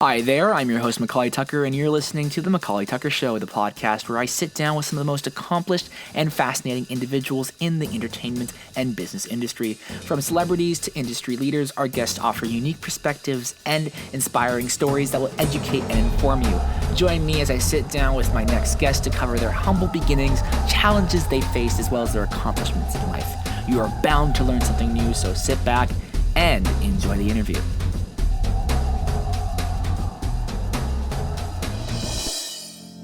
Hi there, I'm your host McAuley Tucker, and you're listening to The McAuley Tucker Show, the podcast where I sit down with some of the most accomplished and fascinating individuals in the entertainment and business industry. From celebrities to industry leaders, our guests offer unique perspectives and inspiring stories that will educate and inform you. Join me as I sit down with my next guest to cover their humble beginnings, challenges they faced, as well as their accomplishments in life. You are bound to learn something new, so sit back and enjoy the interview.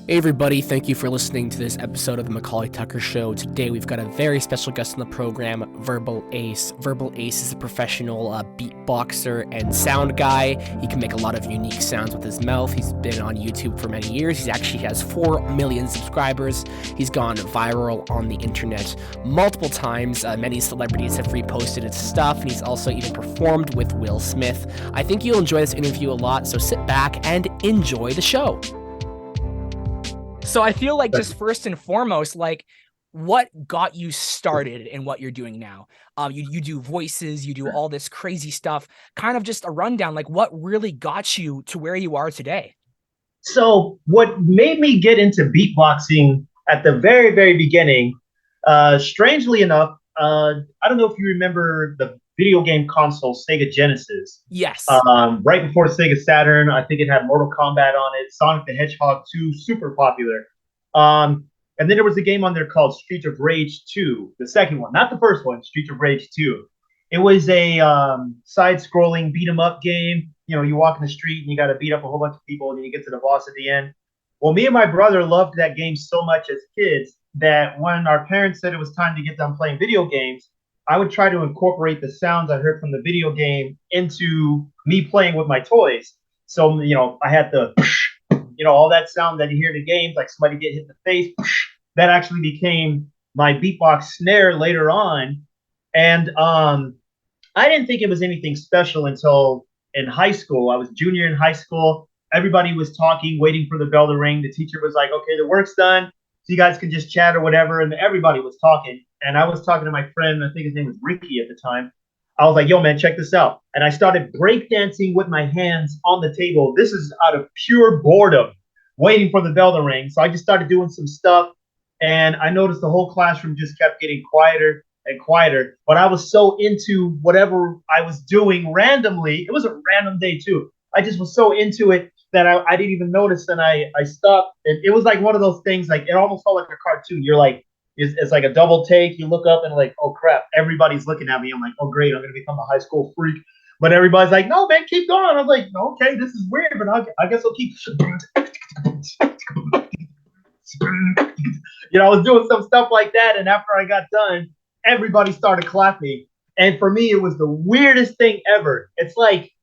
Hey everybody, thank you for listening to this episode of the McAuley Tucker Show. Today we've got a very special guest on the program, Verbal Ace. Verbal Ace is a professional beatboxer and sound guy. He can make a lot of unique sounds with his mouth. He's been on YouTube for many years. He actually has 4 million subscribers. He's gone viral on the internet multiple times. Many celebrities have reposted his stuff, and he's also even performed with Will Smith. I think you'll enjoy this interview a lot, so sit back and enjoy the show. So I feel like just first and foremost, like what got you started in what you're doing now? You do voices, you do all this crazy stuff, kind of just a rundown, like what really got you to where you are today? So what made me get into beatboxing at the very, very beginning, strangely enough, I don't know if you remember the video game console Sega Genesis. Yes. Right before Sega Saturn, I think it had Mortal Kombat on it, Sonic the Hedgehog 2, super popular. And then there was a game on there called Streets of Rage 2, the second one, not the first one, Streets of Rage 2. It was a side-scrolling beat-em-up game. You know, you walk in the street and you got to beat up a whole bunch of people, and then you get to the boss at the end. Well, me and my brother loved that game so much as kids that when our parents said it was time to get done playing video games, I would try to incorporate the sounds I heard from the video game into me playing with my toys. So, I had the, all that sound that you hear in the games, like somebody get hit in the face. That actually became my beatbox snare later on. And I didn't think it was anything special until in high school. I was junior in high school. Everybody was talking, waiting for the bell to ring. The teacher was like, okay, the work's done. So you guys can just chat or whatever. And everybody was talking. And I was talking to my friend, I think his name was Ricky at the time. I was like, yo, man, check this out. And I started breakdancing with my hands on the table. This is out of pure boredom, waiting for the bell to ring. So I just started doing some stuff. And I noticed the whole classroom just kept getting quieter and quieter. But I was so into whatever I was doing randomly. It was a random day, too. I just was so into it that I didn't even notice. And I stopped. And it was like one of those things, like it almost felt like a cartoon. You're like, it's like a double take. You look up and like, oh crap, everybody's looking at me. I'm like, oh great, I'm gonna become a high school freak. But everybody's like, no man, keep going. I was like, okay, this is weird, but I guess I'll keep. I was doing some stuff like that, and after I got done, everybody started clapping. And for me, it was the weirdest thing ever. It's like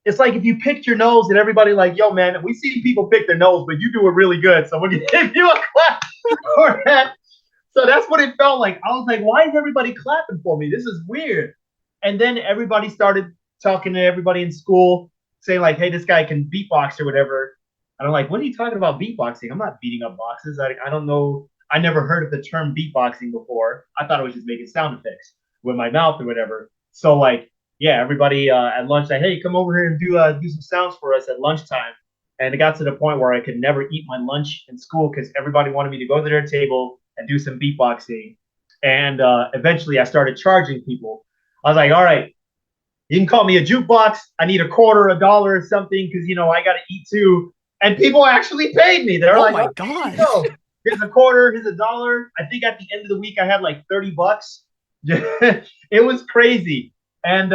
if you picked your nose and everybody like, yo man, we see people pick their nose, but you do it really good, so we're gonna give you a clap for that. So that's what it felt like. I was like, why is everybody clapping for me? This is weird. And then everybody started talking to everybody in school, saying like, hey, this guy can beatbox or whatever. And I'm like, what are you talking about beatboxing? I'm not beating up boxes. I don't know. I never heard of the term beatboxing before. I thought it was just making sound effects with my mouth or whatever. So like, yeah, everybody at lunch like, hey, come over here and do some sounds for us at lunchtime. And it got to the point where I could never eat my lunch in school because everybody wanted me to go to their table and do some beatboxing. And eventually I started charging people. I was like, all right, you can call me a jukebox. I need a quarter, $1 or something because, I got to eat too. And people actually paid me. They're like, my okay, God. Here's a quarter, here's $1. I think at the end of the week, I had like $30. It was crazy. And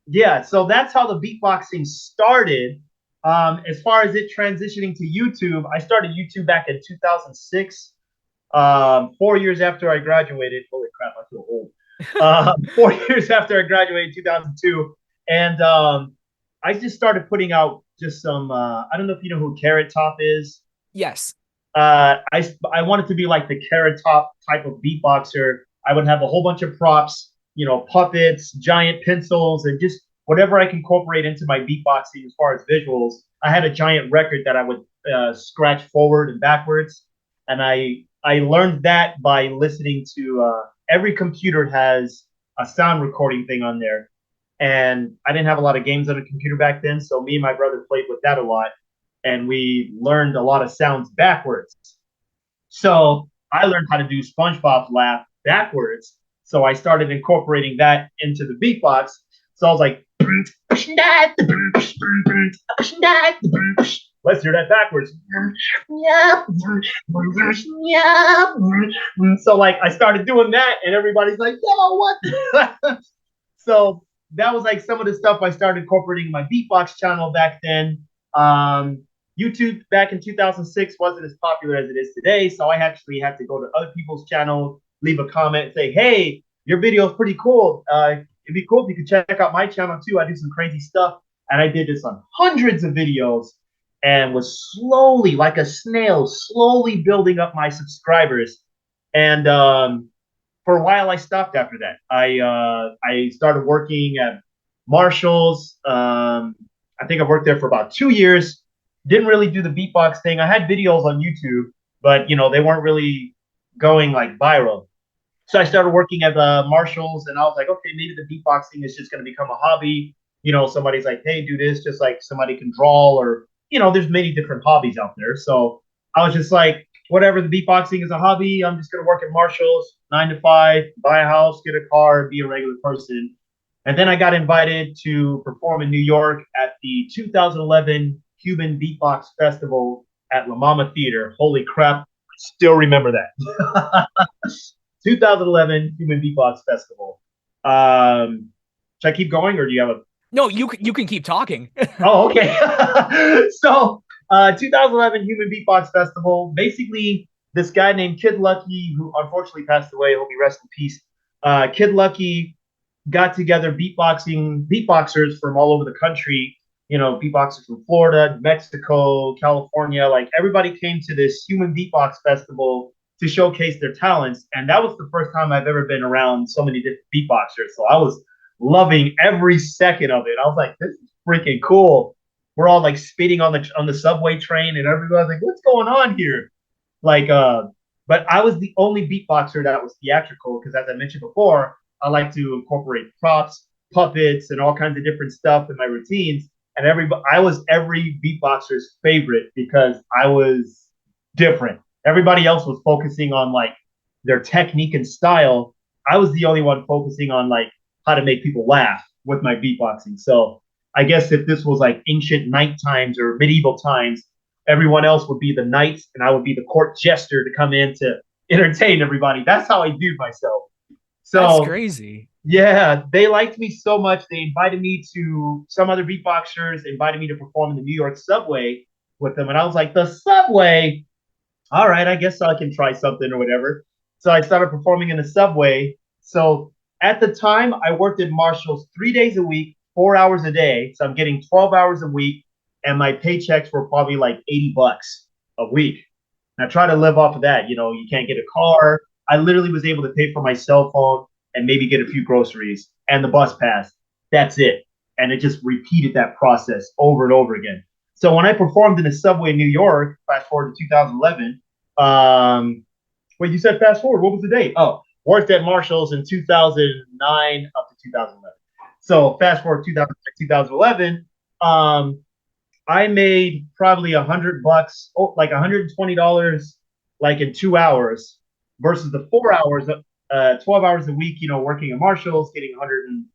yeah, so that's how the beatboxing started. As far as it transitioning to YouTube, I started YouTube back in 2006. 4 years after I graduated. Holy crap, I feel old. 4 years after I graduated in 2002. And I just started putting out just some, I don't know if you know who Carrot Top is. Yes. I wanted to be like the Carrot Top type of beatboxer. I would have a whole bunch of props, puppets, giant pencils, and just whatever I can incorporate into my beatboxing as far as visuals. I had a giant record that I would scratch forward and backwards. And I learned that by listening to every computer has a sound recording thing on there. and I didn't have a lot of games on a computer back then. So me and my brother played with that a lot, and we learned a lot of sounds backwards. So I learned how to do SpongeBob's laugh backwards. So I started incorporating that into the beatbox. So I was like, let's hear that backwards. So like I started doing that, and everybody's like, "Yo, what?" So that was like some of the stuff I started incorporating in my beatbox channel back then. Um, YouTube back in 2006 wasn't as popular as it is today, so I actually had to go to other people's channel, leave a comment, and say, "Hey, your video is pretty cool. It'd be cool if you could check out my channel too. I do some crazy stuff." And I did this on hundreds of videos, and was slowly, like a snail, slowly building up my subscribers. And for a while, I stopped after that. I started working at Marshalls. I think I worked there for about 2 years. Didn't really do the beatbox thing. I had videos on YouTube, but they weren't really going like viral. So I started working at Marshalls, and I was like, okay, maybe the beatboxing is just going to become a hobby. Somebody's like, hey, do this, just like somebody can draw, or there's many different hobbies out there. So I was just like, whatever, the beatboxing is a hobby. I'm just going to work at Marshalls, 9 to 5, buy a house, get a car, be a regular person. And then I got invited to perform in New York at the 2011 Cuban Beatbox Festival at La Mama Theater. Holy crap, still remember that. 2011 Cuban Beatbox Festival. Should I keep going, or do you have a? No, you can keep talking. Oh, okay. So, 2011 Human Beatbox Festival. Basically, this guy named Kid Lucky, who unfortunately passed away, hope he rest in peace. Kid Lucky got together beatboxers from all over the country. Beatboxers from Florida, Mexico, California. Like everybody came to this Human Beatbox Festival to showcase their talents, and that was the first time I've ever been around so many different beatboxers. So I was loving every second of it. I was like, this is freaking cool. We're all like speeding on the subway train, and everybody's like, what's going on here? Like, but I was the only beatboxer that was theatrical because, as I mentioned before, I like to incorporate props, puppets, and all kinds of different stuff in my routines. And I was every beatboxer's favorite because I was different. Everybody else was focusing on like their technique and style. I was the only one focusing on like how to make people laugh with my beatboxing. So I guess if this was like ancient knight times or medieval times, everyone else would be the knights and I would be the court jester to come in to entertain everybody. That's how I viewed myself. So that's crazy. Yeah, they liked me so much. They invited me to some other beatboxers, invited me to perform in the New York subway with them. And I was like, the subway? All right, I guess I can try something or whatever. So I started performing in the subway. So at the time, I worked at Marshall's 3 days a week, 4 hours a day. So I'm getting 12 hours a week, and my paychecks were probably like $80 a week. And I try to live off of that. You can't get a car. I literally was able to pay for my cell phone and maybe get a few groceries and the bus pass. That's it. And it just repeated that process over and over again. So when I performed in the subway in New York, fast forward to 2011, wait, you said fast forward. What was the date? Oh, worked at Marshall's in 2009 up to 2011. So fast forward 2011, I made probably $100, like $120, like in 2 hours, versus the 4 hours, 12 hours a week, working at Marshall's, getting 100 and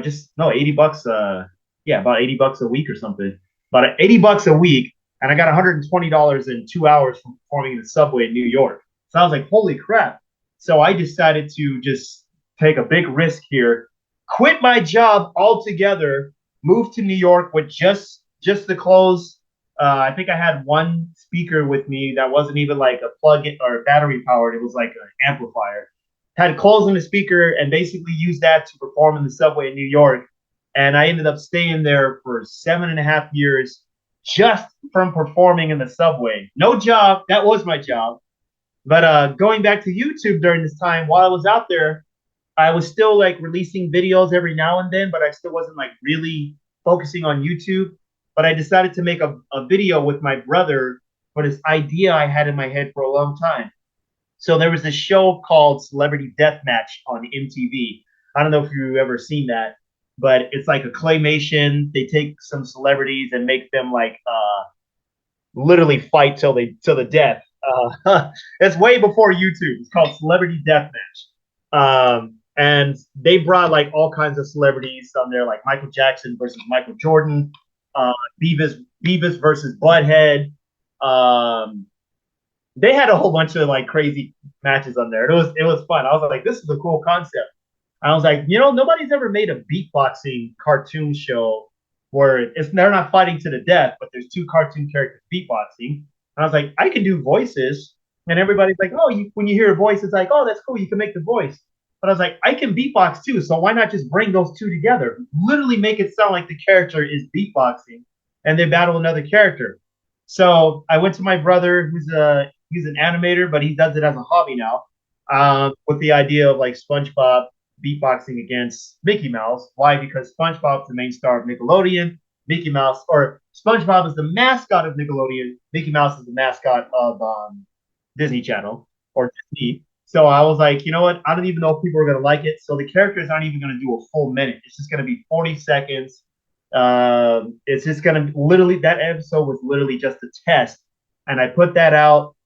just no $80. Yeah, about $80 a week or something. About $80 a week, and I got $120 in 2 hours from performing in the subway in New York. So I was like, holy crap. So I decided to just take a big risk here, quit my job altogether, move to New York with just the clothes. I think I had one speaker with me that wasn't even like a plug-in or battery powered. It was like an amplifier. Had clothes in the speaker and basically used that to perform in the subway in New York. And I ended up staying there for 7.5 years just from performing in the subway. No job. That was my job. But going back to YouTube during this time, while I was out there, I was still like releasing videos every now and then, but I still wasn't like really focusing on YouTube. But I decided to make a video with my brother for this idea I had in my head for a long time. So there was this show called Celebrity Deathmatch on MTV. I don't know if you've ever seen that. but it's like a claymation. They take some celebrities and make them like literally fight till the death. It's way before YouTube. It's called Celebrity Deathmatch. And they brought like all kinds of celebrities on there, like Michael Jackson versus Michael Jordan, uh, Beavis versus Butthead. Um, they had a whole bunch of like crazy matches on there. It was fun. I was like, this is a cool concept. I was like, nobody's ever made a beatboxing cartoon show where they're not fighting to the death, but there's two cartoon characters beatboxing. And I was like, I can do voices, and everybody's like, oh, when you hear a voice, it's like, oh, that's cool, you can make the voice. But I was like, I can beatbox too, so why not just bring those two together? Literally make it sound like the character is beatboxing, and they battle another character. So I went to my brother, he's an animator, but he does it as a hobby now, with the idea of like SpongeBob beatboxing against Mickey Mouse. Why? Because SpongeBob's the main star of Nickelodeon. Mickey Mouse, or SpongeBob is the mascot of Nickelodeon. Mickey Mouse is the mascot of Disney Channel or Disney. So I was like, you know what? I don't even know if people are going to like it. So the characters aren't even going to do a full minute. It's just going to be 40 seconds. It's just going to literally, that episode was literally just a test. And I put that out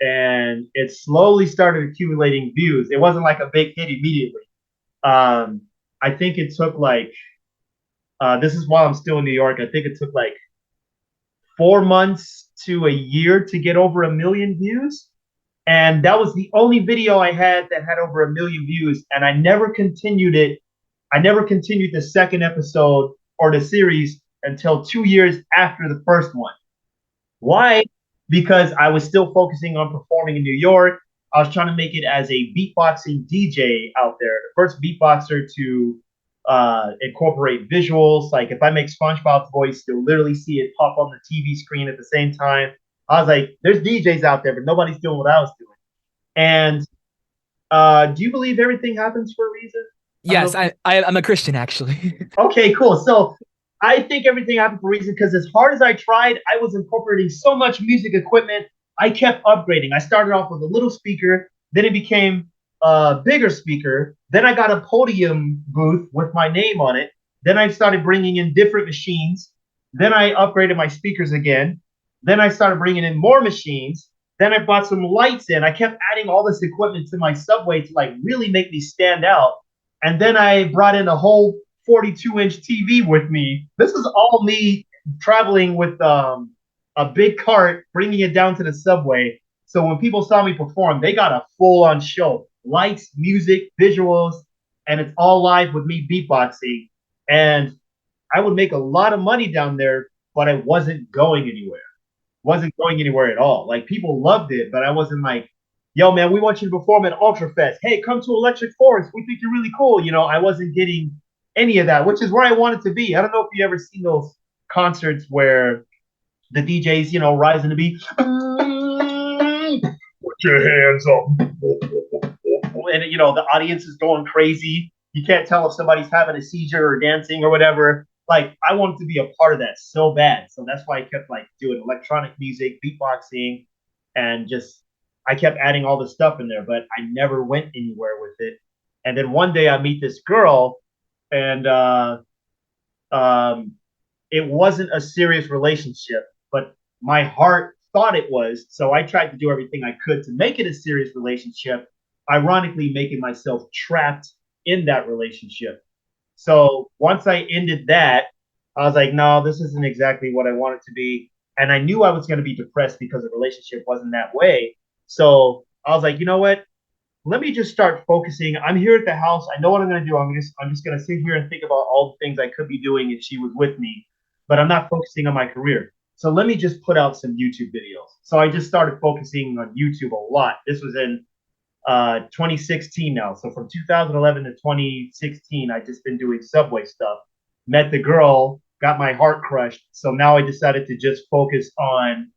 and it slowly started accumulating views. It wasn't like a big hit immediately. I think it took like, this is while I'm still in New York. I think it took like 4 months to a year to get over 1 million views. And that was the only video I had that had over 1 million views. And I never continued it. I never continued the second episode or the series until 2 years after the first one. Why? Because I was still focusing on performing in New York. I was trying to make it as a beatboxing DJ out there, the first beatboxer to incorporate visuals. Like if I make SpongeBob's voice, you'll literally see it pop on the TV screen at the same time. I was like, there's DJs out there, but nobody's doing what I was doing. And do you believe everything happens for a reason? I don't Yes, know. I'm a Christian actually. Okay, cool. So I think everything happened for a reason because as hard as I tried, I was incorporating so much music equipment. I kept upgrading. I started off with a little speaker, then it became a bigger speaker. Then I got a podium booth with my name on it. Then I started bringing in different machines. Then I upgraded my speakers again. Then I started bringing in more machines. Then I brought some lights in. I kept adding all this equipment to my subway to like really make me stand out. And then I brought in a whole 42-inch TV with me. This is all me traveling with a big cart, bringing it down to the subway. So when people saw me perform, they got a full-on show. Lights, music, visuals, and it's all live with me beatboxing. And I would make a lot of money down there, but I wasn't going anywhere. Wasn't going anywhere at all. Like people loved it, but I wasn't like, yo, man, we want you to perform at Ultra Fest. Hey, come to Electric Forest. We think you're really cool. I wasn't getting any of that, which is where I wanted to be. I don't know if you ever seen those concerts where the DJs, rise in the beat. Put your hands up. And, the audience is going crazy. You can't tell if somebody's having a seizure or dancing or whatever. Like, I wanted to be a part of that so bad. So that's why I kept, like, doing electronic music, beatboxing, and just, I kept adding all this stuff in there, but I never went anywhere with it. And then one day I meet this girl, and it wasn't a serious relationship, but my heart thought it was. So I tried to do everything I could to make it a serious relationship, ironically making myself trapped in that relationship. So once I ended that, I was like, no, this isn't exactly what I want it to be. And I knew I was going to be depressed because the relationship wasn't that way. So I was like, you know what? Let me just start focusing. I'm here at the house. I know what I'm going to do. I'm just going to sit here and think about all the things I could be doing if she was with me, but I'm not focusing on my career. So let me just put out some YouTube videos. So I just started focusing on YouTube a lot. This was in 2016 now. So from 2011 to 2016, I just been doing subway stuff. Met the girl, got my heart crushed. So now I decided to just focus on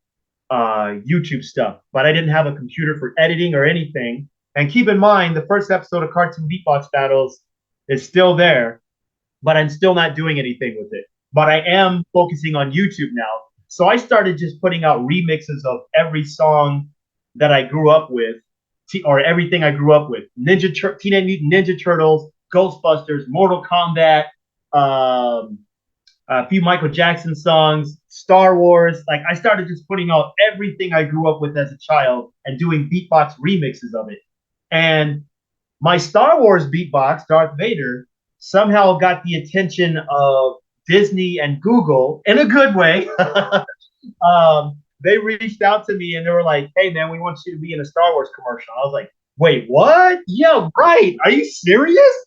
YouTube stuff. But I didn't have a computer for editing or anything. And keep in mind, the first episode of Cartoon Beatbox Battles is still there, but I'm still not doing anything with it. But I am focusing on YouTube now. So I started just putting out remixes of every song that I grew up with, or everything I grew up with. Teenage Mutant Ninja Turtles, Ghostbusters, Mortal Kombat, um, a few Michael Jackson songs, Star Wars. Like I started just putting out everything I grew up with as a child and doing beatbox remixes of it. And my Star Wars beatbox, Darth Vader, somehow got the attention of Disney and Google in a good way. They reached out to me and they were like, "Hey man, we want you to be in a Star Wars commercial." I was like, "Wait, what? Yeah, right. Are you serious?"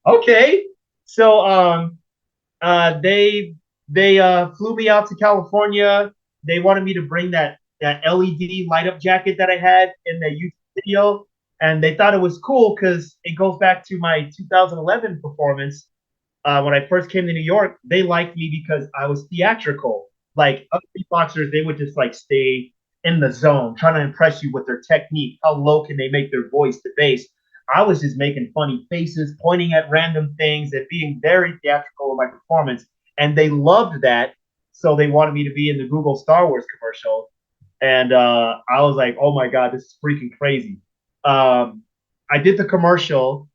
Okay. So they flew me out to California. They wanted me to bring that LED light up jacket that I had in the YouTube video, and they thought it was cool because it goes back to my 2011 performance. When I first came to New York, they liked me because I was theatrical. Like other beatboxers, they would just like stay in the zone, trying to impress you with their technique. How low can they make their voice to bass? I was just making funny faces, pointing at random things, and being very theatrical in my performance. And they loved that. So they wanted me to be in the Google Star Wars commercial. And I was like, oh my God, this is freaking crazy. Um, I did the commercial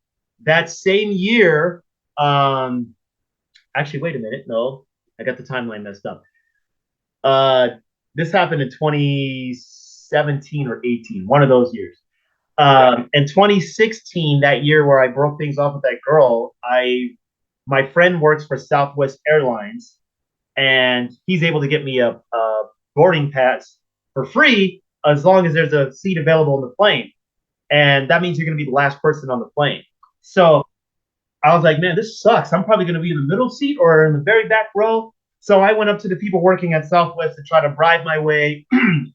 that same year. Um, Actually, wait a minute. No, I got the timeline messed up. Uh, this happened in 2017 or 18, one of those years. In 2016, that year where I broke things off with that girl, my friend works for Southwest Airlines, and he's able to get me a boarding pass for free as long as there's a seat available in the plane, and that means you're going to be the last person on the plane. So I was like, man, this sucks. I'm probably going to be in the middle seat or in the very back row. So I went up to the people working at Southwest to try to bribe my way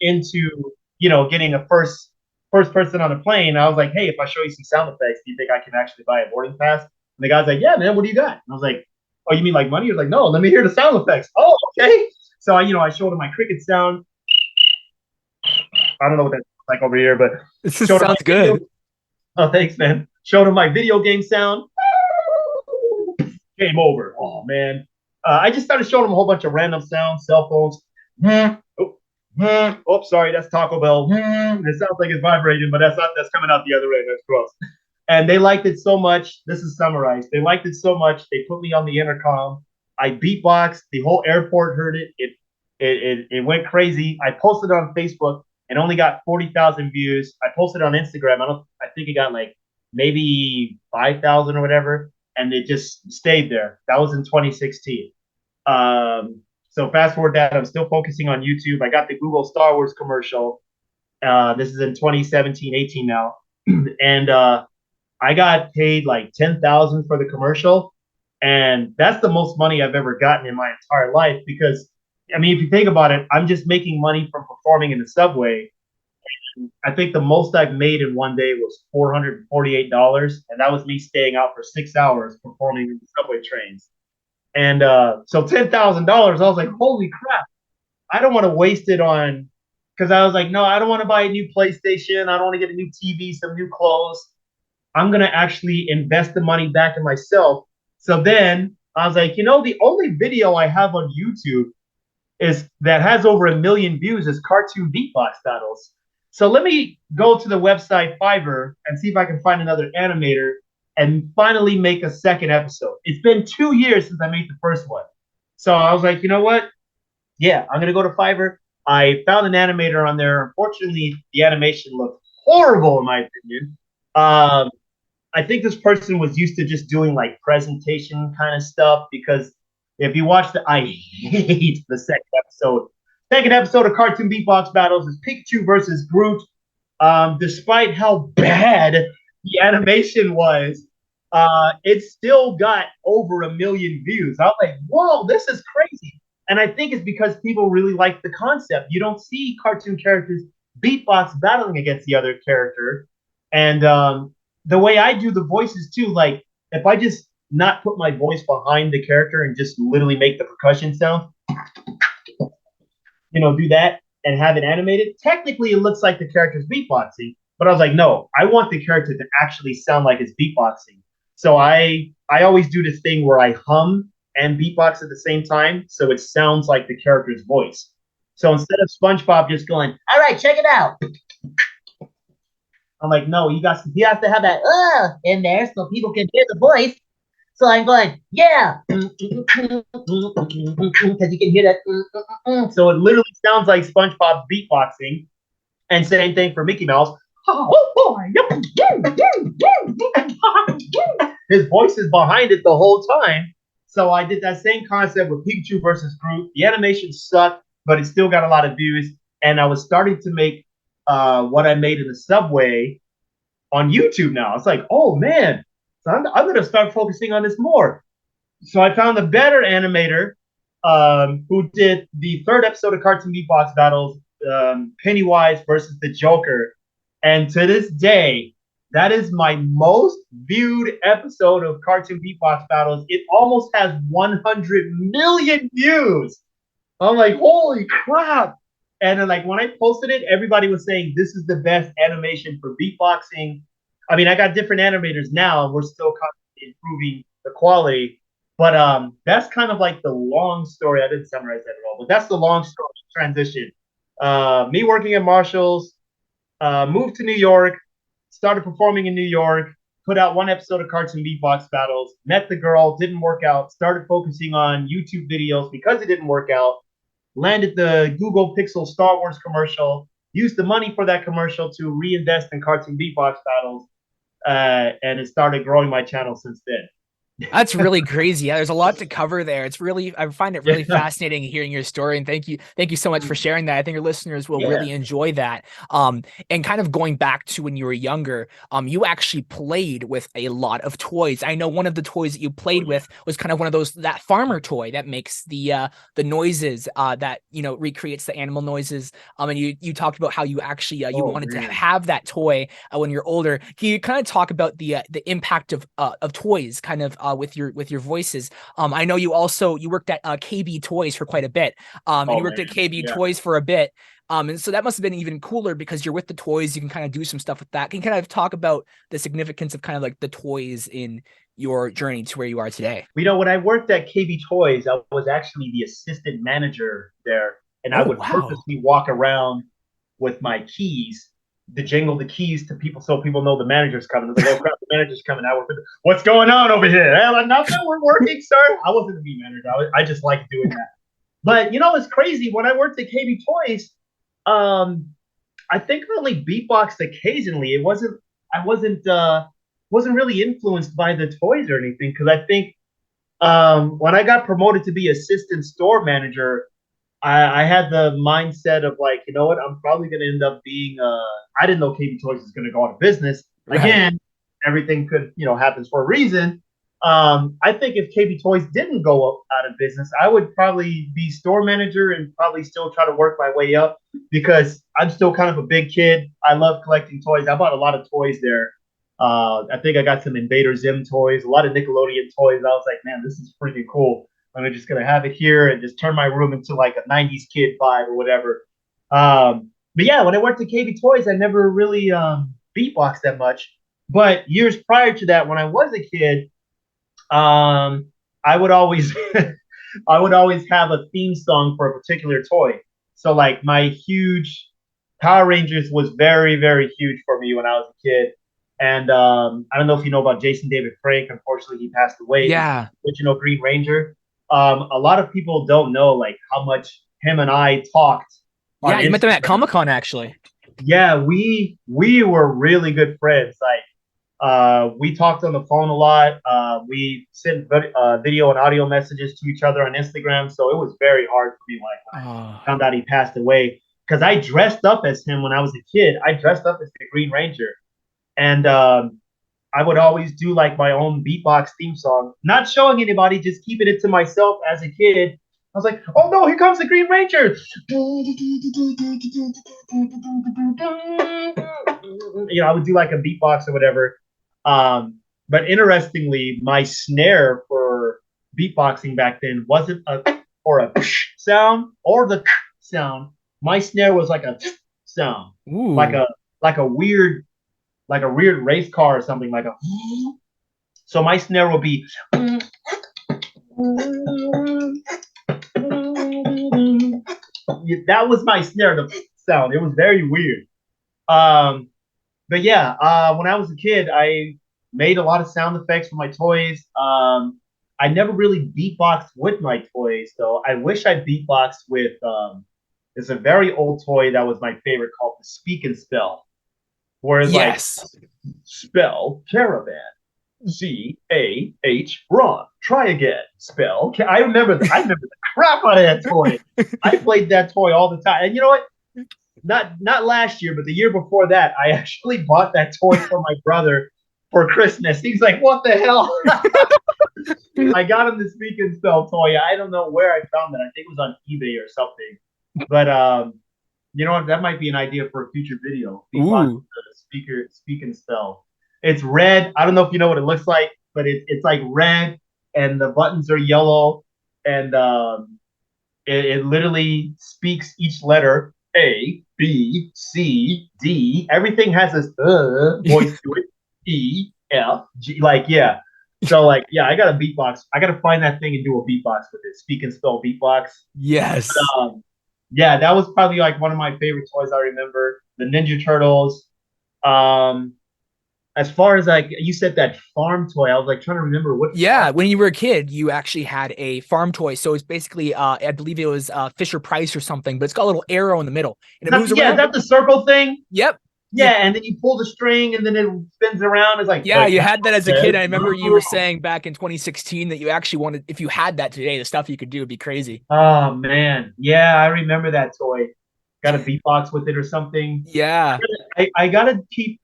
into, getting a first person on the plane. I was like, hey, if I show you some sound effects, do you think I can actually buy a boarding pass? And the guy's like, yeah, man, what do you got? And I was like, oh, you mean like money? He was like, no, let me hear the sound effects. Oh, okay. So I showed him my cricket sound. I don't know what that's like over here, but This showed him sounds my video. good. Oh, thanks, man. Showed him my video game sound. Game over. Oh man. I just started showing him a whole bunch of random sounds, cell phones. Oh, sorry, that's Taco Bell. It sounds like it's vibrating, but that's coming out the other end. That's gross. And they liked it so much. This is summarized. They liked it so much. They put me on the intercom. I beatboxed. The whole airport heard it. It went crazy. I posted it on Facebook and only got 40,000 views. I posted it on Instagram. I think it got like maybe 5,000 or whatever, and it just stayed there. That was in 2016. So fast forward that, I'm still focusing on YouTube. I got the Google Star Wars commercial. This is in 2017, 18 now, and I got paid like 10,000 for the commercial, and that's the most money I've ever gotten in my entire life. Because I mean, if you think about it, I'm just making money from performing in the subway. I think the most I've made in one day was $448, and that was me staying out for 6 hours performing in the subway trains. And so $10,000, I was like, holy crap! I don't want to waste it on, because I was like, no, I don't want to buy a new PlayStation. I don't want to get a new TV, some new clothes. I'm gonna actually invest the money back in myself. So then I was like, the only video I have on YouTube is that has over 1 million views is Cartoon Beatbox Battles. So let me go to the website Fiverr and see if I can find another animator and finally make a second episode. It's been 2 years since I made the first one. So I was like, you know what? Yeah, I'm going to go to Fiverr. I found an animator on there. Unfortunately, the animation looked horrible, in my opinion. I think this person was used to just doing like presentation kind of stuff, because if you watch I hate the second episode. Second episode of Cartoon Beatbox Battles is Pikachu versus Groot. Despite how bad the animation was, it still got over 1 million views. I was like, whoa, this is crazy. And I think it's because people really like the concept. You don't see cartoon characters beatbox battling against the other character. And the way I do the voices too, like if I just not put my voice behind the character and just literally make the percussion sound, do that and have it animated, technically it looks like the character's beatboxing. But I was like, no, I want the character to actually sound like it's beatboxing. So I always do this thing where I hum and beatbox at the same time, so it sounds like the character's voice. So instead of SpongeBob just going, all right, check it out, I'm like, no, he has to have that in there so people can hear the voice. So I'm going, yeah, because you can hear that. So it literally sounds like SpongeBob's beatboxing. And same thing for Mickey Mouse. Oh boy. His voice is behind it the whole time. So I did that same concept with Pikachu versus Groot. The animation sucked, but it still got a lot of views. And I was starting to make what I made in the subway on YouTube now. It's like, oh man, so I'm going to start focusing on this more. So I found a better animator who did the third episode of Cartoon Beatbox Battles, Pennywise versus the Joker. And to this day, that is my most viewed episode of Cartoon Beatbox Battles. It almost has 100 million views. I'm like, holy crap. And then, like, when I posted it, everybody was saying this is the best animation for beatboxing. I mean, I got different animators now, and we're still constantly improving the quality. But that's kind of like the long story. I didn't summarize that at all, but that's the long story transition. Me working at Marshall's, moved to New York, started performing in New York, put out one episode of Cartoon Beatbox Battles, met the girl, didn't work out, started focusing on YouTube videos because it didn't work out, landed the Google Pixel Star Wars commercial, used the money for that commercial to reinvest in Cartoon Beatbox Battles, and it started growing my channel since then. That's really crazy. Yeah, there's a lot to cover there. It's really, I find it really Yeah. fascinating hearing your story. And thank you so much for sharing that. I think your listeners will Yeah. really enjoy that. And kind of going back to when you were younger, you actually played with a lot of toys. I know one of the toys that you played with was kind of one of those, that farmer toy that makes the noises, that, you know, recreates the animal noises. And you talked about how you actually, you wanted to have that toy when you're older. Can you kind of talk about the impact of toys kind of, with your voices? I know you worked at KB Toys for quite a bit. And you worked at KB Toys for a bit. And so that must have been even cooler because you're with the toys. You can kind of do some stuff with that. Can you kind of talk about the significance of kind of like the toys in your journey to where you are today? You know, when I worked at KB Toys, I was actually the assistant manager there, and I would purposely walk around with my keys to jingle the keys to people so people know the manager's coming. They're like, oh crap, the manager's coming. What's going on over here? I'm like, nothing, we're working, sir. I wasn't a meat manager. I just liked doing that. But you know, it's crazy. When I worked at KB Toys, I think I only beatboxed occasionally. I wasn't really influenced by the toys or anything, because I think when I got promoted to be assistant store manager, I had the mindset of like, you know what, I'm probably going to end up being, I didn't know KB Toys was going to go out of business. Right. Again, everything could, happens for a reason. I think if KB Toys didn't go out of business, I would probably be store manager and probably still try to work my way up, because I'm still kind of a big kid. I love collecting toys. I bought a lot of toys there. I think I got some Invader Zim toys, a lot of Nickelodeon toys. I was like, man, this is pretty cool. I'm just going to have it here and just turn my room into like a 90s kid vibe or whatever. But yeah, when I worked at KB Toys, I never really beatboxed that much. But years prior to that, when I was a kid, I would always I would always have a theme song for a particular toy. So like my huge Power Rangers was very, very huge for me when I was a kid. And I don't know if you know about Jason David Frank. Unfortunately, he passed away. Yeah. The original Green Ranger. A lot of people don't know like how much him and I talked. Yeah, you met them at Comic-Con actually. Yeah, we were really good friends. Like we talked on the phone a lot. We sent video and audio messages to each other on Instagram. So it was very hard for me when I found out he passed away, because I dressed up as him when I was a kid. I dressed up as the Green Ranger, and I would always do like my own beatbox theme song, not showing anybody, just keeping it to myself as a kid. I was like, oh no, here comes the Green Ranger. I would do like a beatbox or whatever. But interestingly, my snare for beatboxing back then wasn't a sound or the sound. My snare was like a sound. Ooh. like a weird race car or something, like a. So my snare will be. That was my snare, the sound. It was very weird. But yeah, when I was a kid, I made a lot of sound effects for my toys. I never really beatboxed with my toys, though. I wish I beatboxed with it's a very old toy that was my favorite called the Speak and Spell, where it's like Yes. spell caravan. CAH Ron. Try again. Spell. I remember that. I remember the crap out of that toy. I played that toy all the time. And you know what? Not last year, but the year before that, I actually bought that toy for my brother for Christmas. He's like, "What the hell?" I got him the Speak and Spell toy. I don't know where I found it. I think it was on eBay or something. But you know what? That might be an idea for a future video. Beatbox Speak and Spell. It's red. I don't know if you know what it looks like, but it's like red, and the buttons are yellow, and it literally speaks each letter A, B, C, D. Everything has this voice to it. E, F, G. Like, yeah. So, like, yeah, I got a beatbox. I got to find that thing and do a beatbox with it. Speak and Spell beatbox. Yes. Yeah, that was probably like one of my favorite toys I remember. The Ninja Turtles. As far as like you said that farm toy, I was like trying to remember what. Yeah, when you were a kid, you actually had a farm toy. So it's basically, I believe it was Fisher Price or something, but it's got a little arrow in the middle, and it moves around. Is that the circle thing? Yep. Yeah, and then you pull the string, and then it spins around. It's like, yeah, you had that as a kid. I remember you were saying back in 2016 that you actually wanted, if you had that today, the stuff you could do would be crazy. Oh man, yeah, I remember that toy. Got a beatbox with it or something. Yeah, I gotta keep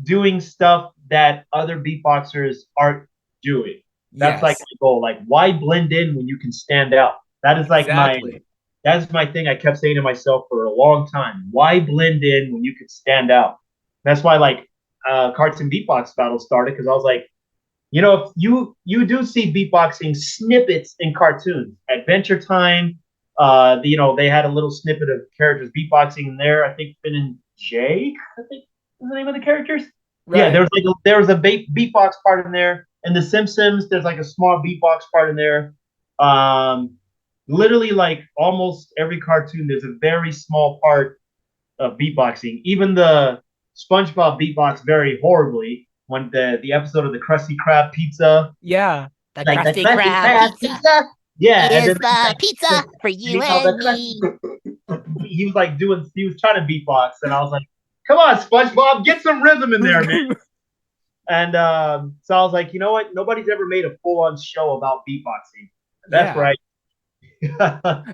doing stuff that other beatboxers aren't doing. That's like my goal. Like, why blend in when you can stand out? That is like that's my thing I kept saying to myself for a long time. Why blend in when you can stand out? That's why like Cartoon Beatbox Battles started, because I was like, you know, if you do see beatboxing snippets in cartoons. Adventure Time, you know, they had a little snippet of characters beatboxing in there. I think Finn and Jake, I think was the name of the characters. Right. Yeah, there was a beatbox part in there. In The Simpsons, there's like a small beatbox part in there. Literally, like almost every cartoon, there's a very small part of beatboxing. Even the SpongeBob beatbox very horribly when the episode of the Krusty Krab pizza. Yeah, the like Krusty Krab pizza. Yeah, here's and then, the pizza for you and me. He was like he was trying to beatbox, and I was like, "Come on, SpongeBob, get some rhythm in there, man." And so I was like, you know what? Nobody's ever made a full-on show about beatboxing. That's right.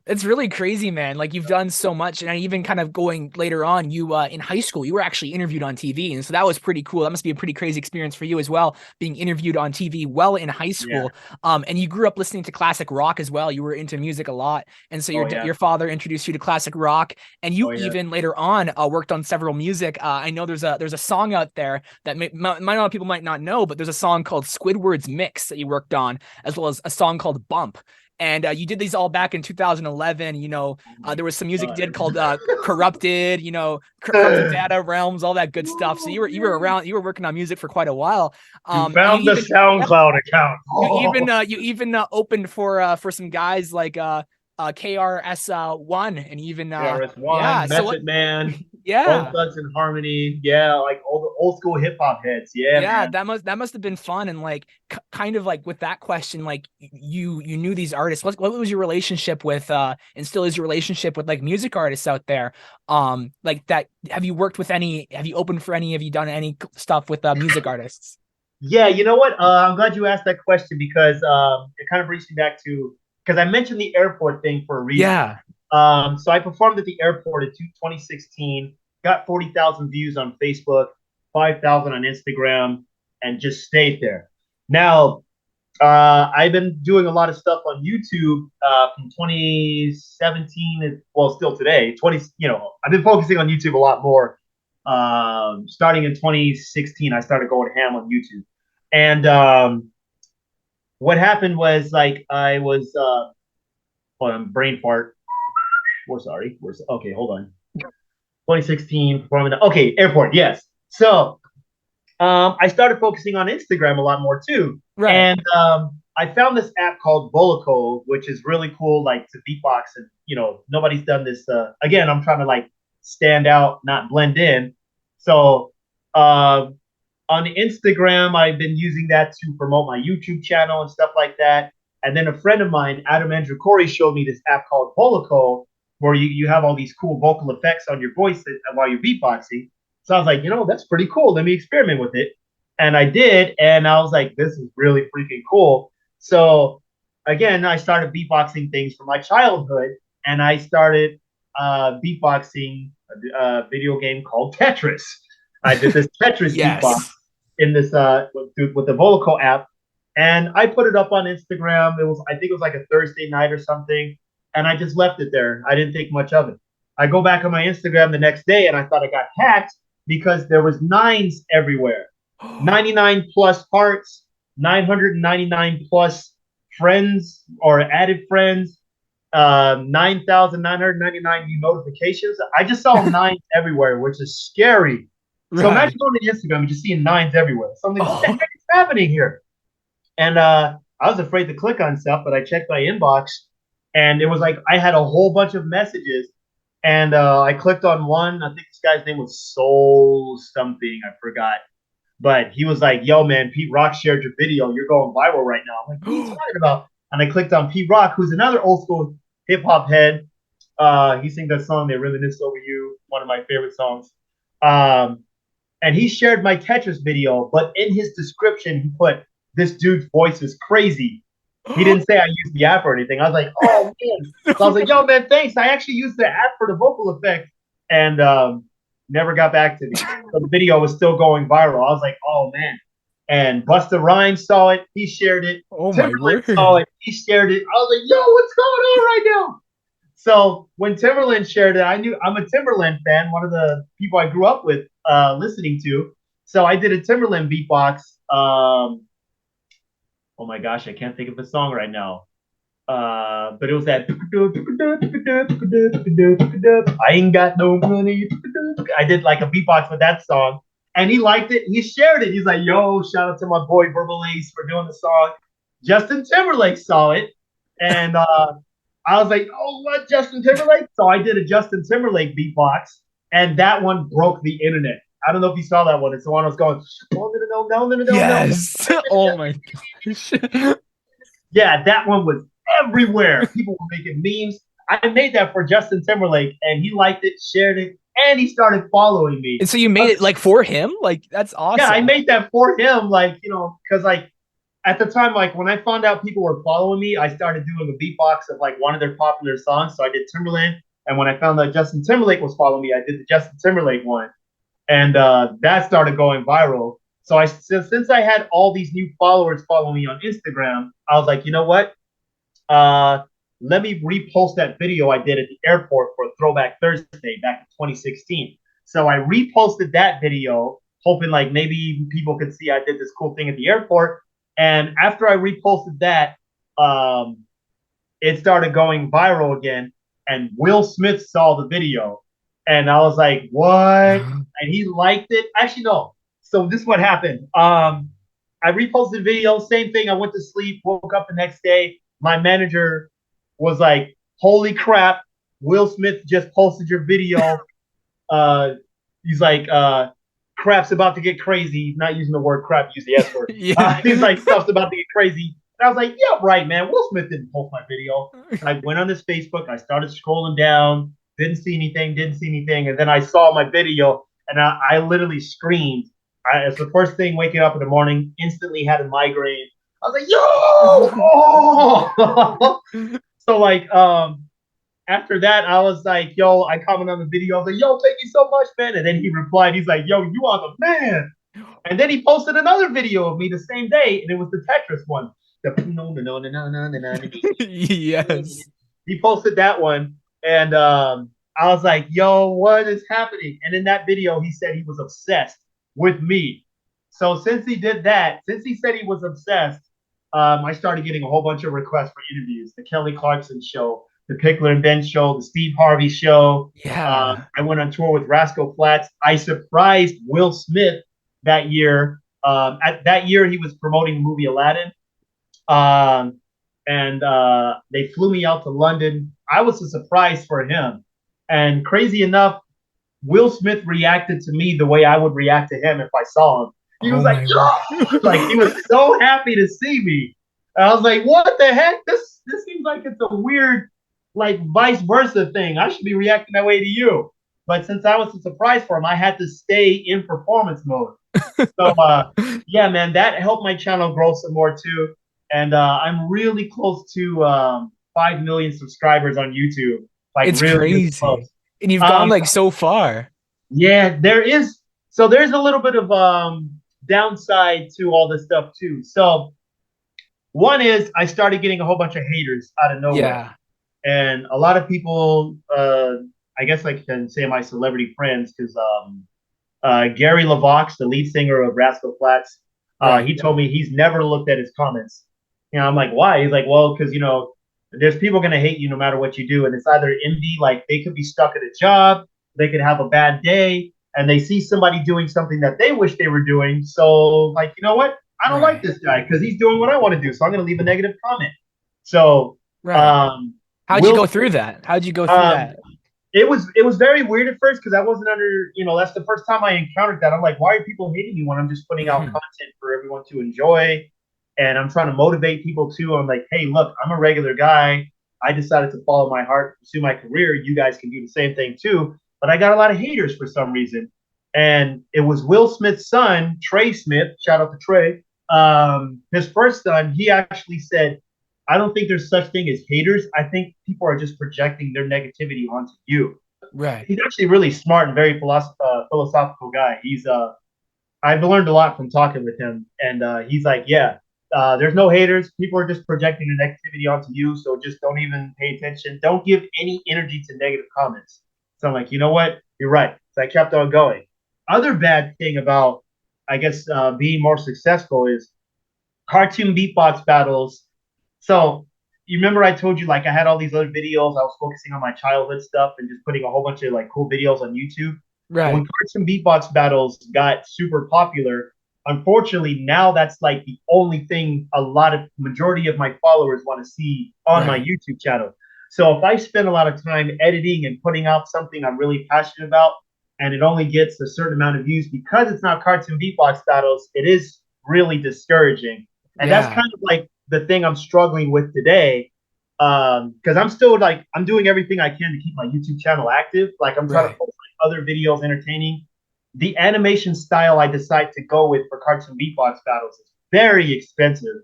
It's really crazy, man. Like, you've done so much, and even kind of going later on, you in high school, you were actually interviewed on TV, and so that was pretty cool. That must be a pretty crazy experience for you as well, being interviewed on TV well in high school. And you grew up listening to classic rock as well. You were into music a lot, and so your father introduced you to classic rock, and you even later on worked on several music. I know there's a song out there that a lot of people might not know, but there's a song called Squidward's Mix that you worked on, as well as a song called Bump. And you did these all back in 2011. You know, there was some music you did called Corrupted, you know, Corrupted Data Realms, all that good stuff. So you were around, you were working on music for quite a while. You found the SoundCloud account. You even opened for some guys like KRS-One and even KRS-One, Method Man, Bone Thugs and Harmony, like all the old school hip hop heads, man. that must have been fun. And like kind of like with that question, like you knew these artists. What was your relationship with and still is your relationship with like music artists out there? Like that, have you worked with any? Have you opened for any? Have you done any stuff with music artists? Yeah, you know what? I'm glad you asked that question, because it kind of brings me back to, because I mentioned the airport thing for a reason. Yeah. So I performed at the airport in 2016, got 40,000 views on Facebook, 5,000 on Instagram, and just stayed there. Now, I've been doing a lot of stuff on YouTube from 2017, well, still today. I've been focusing on YouTube a lot more. Starting in 2016, I started going ham on YouTube, and what happened was, like, I was hold on, brain fart. Okay, hold on. 2016 performing. Okay, airport. Yes. So I started focusing on Instagram a lot more too. Right. And I found this app called Volico, which is really cool, like, to beatbox. And, you know, nobody's done this. Again, I'm trying to like stand out, not blend in. So on Instagram, I've been using that to promote my YouTube channel and stuff like that. And then a friend of mine, Adam Andrew Corey, showed me this app called Volico, where you have all these cool vocal effects on your voice while you're beatboxing. So I was like, that's pretty cool. Let me experiment with it. And I did. And I was like, this is really freaking cool. So again, I started beatboxing things from my childhood. And I started beatboxing a video game called Tetris. I did this Tetris beatbox in this with the Volico app. And I put it up on Instagram. I think it was like a Thursday night or something. And I just left it there. I didn't think much of it. I go back on my Instagram the next day and I thought I got hacked because there was nines everywhere. 99 plus hearts, 999 plus friends or added friends, 9,999 new notifications. I just saw nines everywhere, which is scary. Right. So imagine going to Instagram and just seeing nines everywhere. So I'm like, what the heck is happening here? And I was afraid to click on stuff, but I checked my inbox. And it was like I had a whole bunch of messages, and I clicked on one. I think this guy's name was Soul something. I forgot. But he was like, yo, man, Pete Rock shared your video. You're going viral right now. I'm like, what are you talking about? And I clicked on Pete Rock, who's another old school hip-hop head. He sings that song, They Reminisce Over You, one of my favorite songs. And he shared my Tetris video, but in his description, he put, this dude's voice is crazy. He didn't say I used the app or anything. I was like, oh, man. So I was like, yo, man, thanks. I actually used the app for the vocal effect. And never got back to me. So the video was still going viral. I was like, oh, man. And Busta Rhymes saw it. He shared it. Oh, Timberlake saw it. He shared it. I was like, yo, what's going on right now? So when Timberland shared it, I knew I'm a Timberland fan, one of the people I grew up with listening to. So I did a Timberland beatbox. Oh my gosh, I can't think of the song right now. But it was that I ain't got no money. I did like a beatbox with that song. And he liked it. He shared it. He's like, yo, shout out to my boy Verbal Ace for doing the song. Justin Timberlake saw it. And I was like, oh, what, Justin Timberlake? So I did a Justin Timberlake beatbox. And that one broke the internet. I don't know if you saw that one. It's the one I was going, yes. Oh my gosh. Yeah, that one was everywhere. People were making memes. I made that for Justin Timberlake, and he liked it, shared it, and he started following me. And so you made it like for him? Like, that's awesome. Yeah, I made that for him, like, because like at the time, like when I found out people were following me, I started doing a beatbox of like one of their popular songs. So I did Timberland, and when I found out Justin Timberlake was following me, I did the Justin Timberlake one. And that started going viral. So since I had all these new followers following me on Instagram, I was like, you know what? Let me repost that video I did at the airport for Throwback Thursday back in 2016. So I reposted that video, hoping like maybe people could see I did this cool thing at the airport. And after I reposted that, it started going viral again. And Will Smith saw the video. And I was like, what? And he liked it. Actually, no. So this is what happened. I reposted the video, same thing. I went to sleep, woke up the next day. My manager was like, holy crap, Will Smith just posted your video. He's like, crap's about to get crazy. He's not using the word crap, use the S word. He's like, stuff's about to get crazy. And I was like, yeah, right, man. Will Smith didn't post my video. And I went on his Facebook. I started scrolling down. Didn't see anything. And then I saw my video, and I literally screamed. It's the first thing waking up in the morning, instantly had a migraine. I was like, yo! Oh! So, like, after that, I was like, yo, I commented on the video. I was like, yo, thank you so much, man. And then he replied, he's like, yo, you are the man. And then he posted another video of me the same day, and it was the Tetris one. Yes. He posted that one. And I was like, yo, what is happening? And in that video, he said he was obsessed with me. So since he did that, since he said he was obsessed, I started getting a whole bunch of requests for interviews. The Kelly Clarkson show, the Pickler and Ben show, the Steve Harvey show. Yeah. I went on tour with Rascal Flatts. I surprised Will Smith that year. At that year, he was promoting the movie Aladdin. And they flew me out to London. I was a surprise for him. And crazy enough, Will Smith reacted to me the way I would react to him if I saw him. He Oh was like, my "Yo!" Like he was so happy to see me. And I was like, what the heck? This seems like it's a weird, like vice versa thing. I should be reacting that way to you. But since I was a surprise for him, I had to stay in performance mode. So yeah, man, that helped my channel grow some more too. And I'm really close to 5 million subscribers on YouTube. Like It's really, really close. crazy. And you've gone Um, like so far. yeah, there is. So there's a little bit of downside to all this stuff too. So one is I started getting a whole bunch of haters out of nowhere, Yeah. and a lot of people. I guess I can say my celebrity friends because Gary LaVox, the lead singer of Rascal Flatts, Right. he told me he's never looked at his comments. You know, I'm like, why? He's like, well, because there's people gonna hate you no matter what you do, and it's either envy, like they could be stuck at a job, they could have a bad day, and they see somebody doing something that they wish they were doing. So, like, you know what? I don't like Right. this guy because he's doing what I want to do, so I'm gonna leave a negative comment. So, Right. How'd you Will go through that? How'd you go through um, that? it was very weird at first because I wasn't under, that's the first time I encountered that. I'm like, why are people hating me when I'm just putting out Mhm. content for everyone to enjoy? And I'm trying to motivate people too. I'm like, hey, look, I'm a regular guy. I decided to follow my heart, pursue my career. You guys can do the same thing too. But I got a lot of haters for some reason. And it was Will Smith's son, Trey Smith. Shout out to Trey. His first son, he actually said, I don't think there's such thing as haters. I think people are just projecting their negativity onto you. Right. He's actually really smart and very philosophical guy. I've learned a lot from talking with him, and he's like, yeah, there's no haters. People are just projecting their negativity onto you, so just don't even pay attention. Don't give any energy to negative comments. So I'm like, you know what? You're right. So I kept on going. Other bad thing about, I guess, being more successful is Cartoon Beatbox Battles. So you remember I told you like I had all these other videos. I was focusing on my childhood stuff and just putting a whole bunch of like cool videos on YouTube. Well, Right. when Cartoon Beatbox Battles got super popular, unfortunately now that's like the only thing a lot of majority of my followers want to see on my Right. YouTube channel. So if I spend a lot of time editing and putting out something I'm really passionate about, and it only gets a certain amount of views because it's not Cartoon Beatbox Battles, it is really discouraging. And that's Yeah. kind of like the thing I'm struggling with today. Because I'm still like I'm doing everything I can to keep my YouTube channel active. Like I'm trying to Right. post like, other videos entertaining. The animation style I decide to go with for Cartoon Beatbox Battles is very expensive.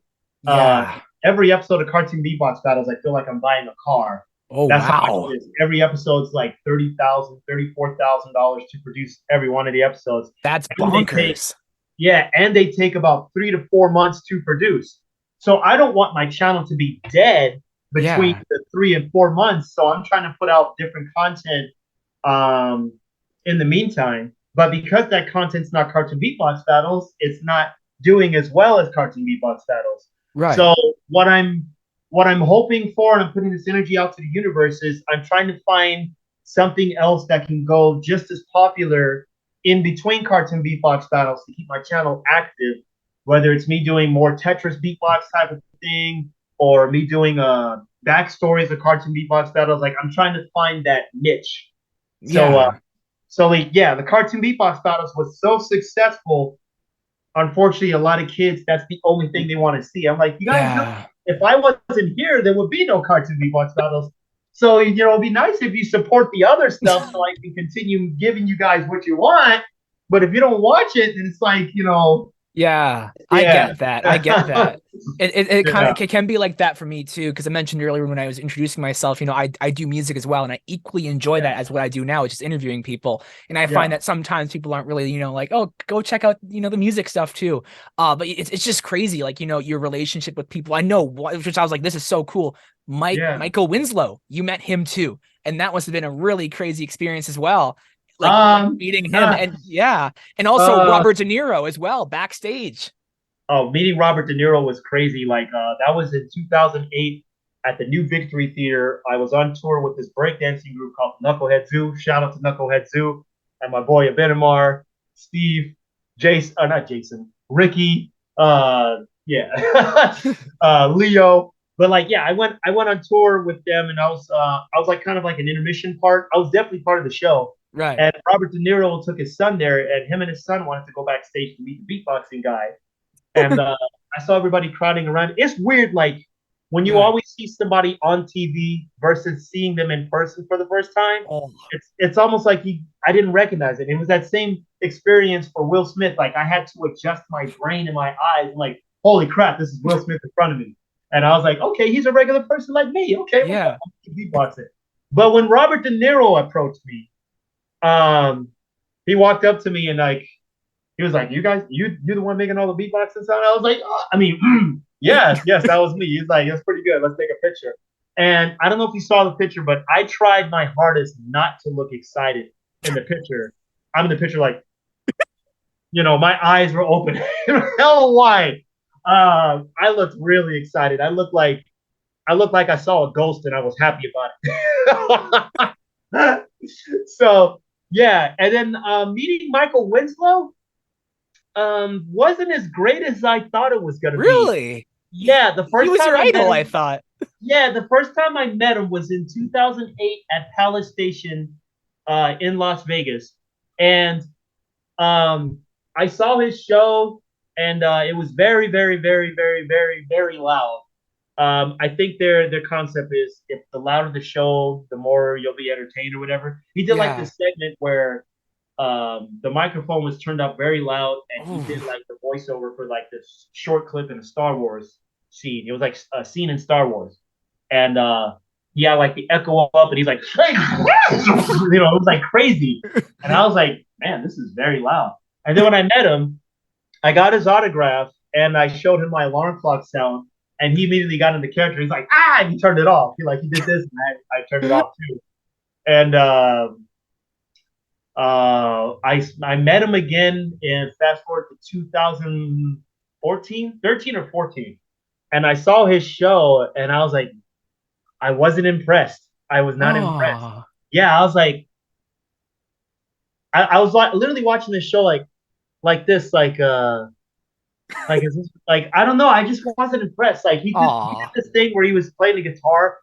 Uh, Yeah. every episode of Cartoon Beatbox Battles, I feel like I'm buying a car. Oh That's how much wow. it is. Every episode's like $30,000, $34,000 to produce every one of the episodes. That's And they take bonkers. Yeah, and they take about 3 to 4 months to produce. So I don't want my channel to be dead between Yeah. the 3 and 4 months. So I'm trying to put out different content um, in the meantime. But because that content's not Cartoon Beatbox Battles, it's not doing as well as Cartoon Beatbox Battles. Right. So what I'm hoping for, and I'm putting this energy out to the universe, is I'm trying to find something else that can go just as popular in between Cartoon Beatbox Battles to keep my channel active, whether it's me doing more Tetris beatbox type of thing or me doing backstories of Cartoon Beatbox Battles. Like I'm trying to find that niche. So Yeah. yeah, the Cartoon Beatbox Battles was so successful. Unfortunately, a lot of kids, that's the only thing they want to see. I'm like, you guys know, Yeah. if I wasn't here, there would be no Cartoon Beatbox Battles. So, it'd be nice if you support the other stuff so I can continue giving you guys what you want. But if you don't watch it, then it's like, Yeah, I yeah. get that. I get that. It kind Yeah. of can be like that for me too, because I mentioned earlier when I was introducing myself, I do music as well, and I equally enjoy that as what I do now, which is interviewing people. And I find Yeah. that sometimes people aren't really, like, oh, go check out, the music stuff too. But it's just crazy, like, your relationship with people. I know, which I was like, this is so cool. Yeah. Michael Winslow, you met him too, and that must have been a really crazy experience as well. Like meeting him, and yeah, and also Robert De Niro as well backstage. Oh, meeting Robert De Niro was crazy. Like that was in 2008 at the New Victory Theater. I was on tour with this breakdancing group called Knucklehead Zoo. Shout out to Knucklehead Zoo and my boy Abenamar, Steve, Jason, not Jason, Ricky, yeah, Leo. But like, yeah, I went on tour with them, and I was like kind of like an intermission part. I was definitely part of the show, Right. And Robert De Niro took his son there, and him and his son wanted to go backstage to meet the beatboxing guy. And I saw everybody crowding around. It's weird, like when you Right. always see somebody on TV versus seeing them in person for the first time. Oh. It's almost like I didn't recognize it. It was that same experience for Will Smith. Like I had to adjust my brain and my eyes. I'm like, holy crap, this is Will Smith in front of me. And I was like, okay, he's a regular person like me. Okay, Yeah. beatboxing. But when Robert De Niro approached me, he walked up to me and like he was like, "You guys, you're the one making all the beatboxing sound." I was like, oh, I mean, yes, that was me. He's like, "That's pretty good. Let's take a picture." And I don't know if you saw the picture, but I tried my hardest not to look excited in the picture. I'm in the picture like, my eyes were open, hella wide. I looked really excited. I looked like I saw a ghost, and I was happy about it. So yeah, and then meeting Michael Winslow wasn't as great as I thought it was gonna be. Really? Yeah, the first He was time your I met idol, him, I thought. yeah, the first time I met him was in 2008 at Palace Station in Las Vegas, and I saw his show, and it was very, very, very, very, very, very loud. I think their concept is if the louder the show, the more you'll be entertained or whatever. He did like this segment where the microphone was turned up very loud, and he did like the voiceover for like this short clip in a Star Wars scene. It was like a scene in Star Wars, and he had like the echo up, and he's like, it was like crazy, and I was like, man, this is very loud. And then when I met him, I got his autograph, and I showed him my alarm clock sound. And he immediately got into character. He's like, and he turned it off. He did this, and I turned it off too. And I met him again in fast forward to 2014, 13 or 14. And I saw his show, and I was like, I wasn't impressed. I was not impressed. Yeah, I was like, I was like literally watching this show like this, is this like I don't know, I just wasn't impressed. Like he did this thing where he was playing the guitar.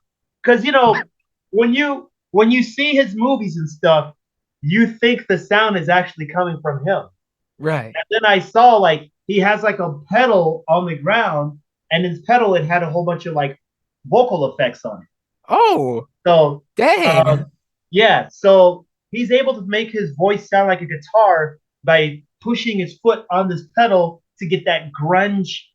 Because when you see his movies and stuff, you think the sound is actually coming from him. Right. And then I saw like he has like a pedal on the ground, and his pedal it had a whole bunch of like vocal effects on it. Oh. So dang. Yeah. So he's able to make his voice sound like a guitar by pushing his foot on this pedal to get that grunge,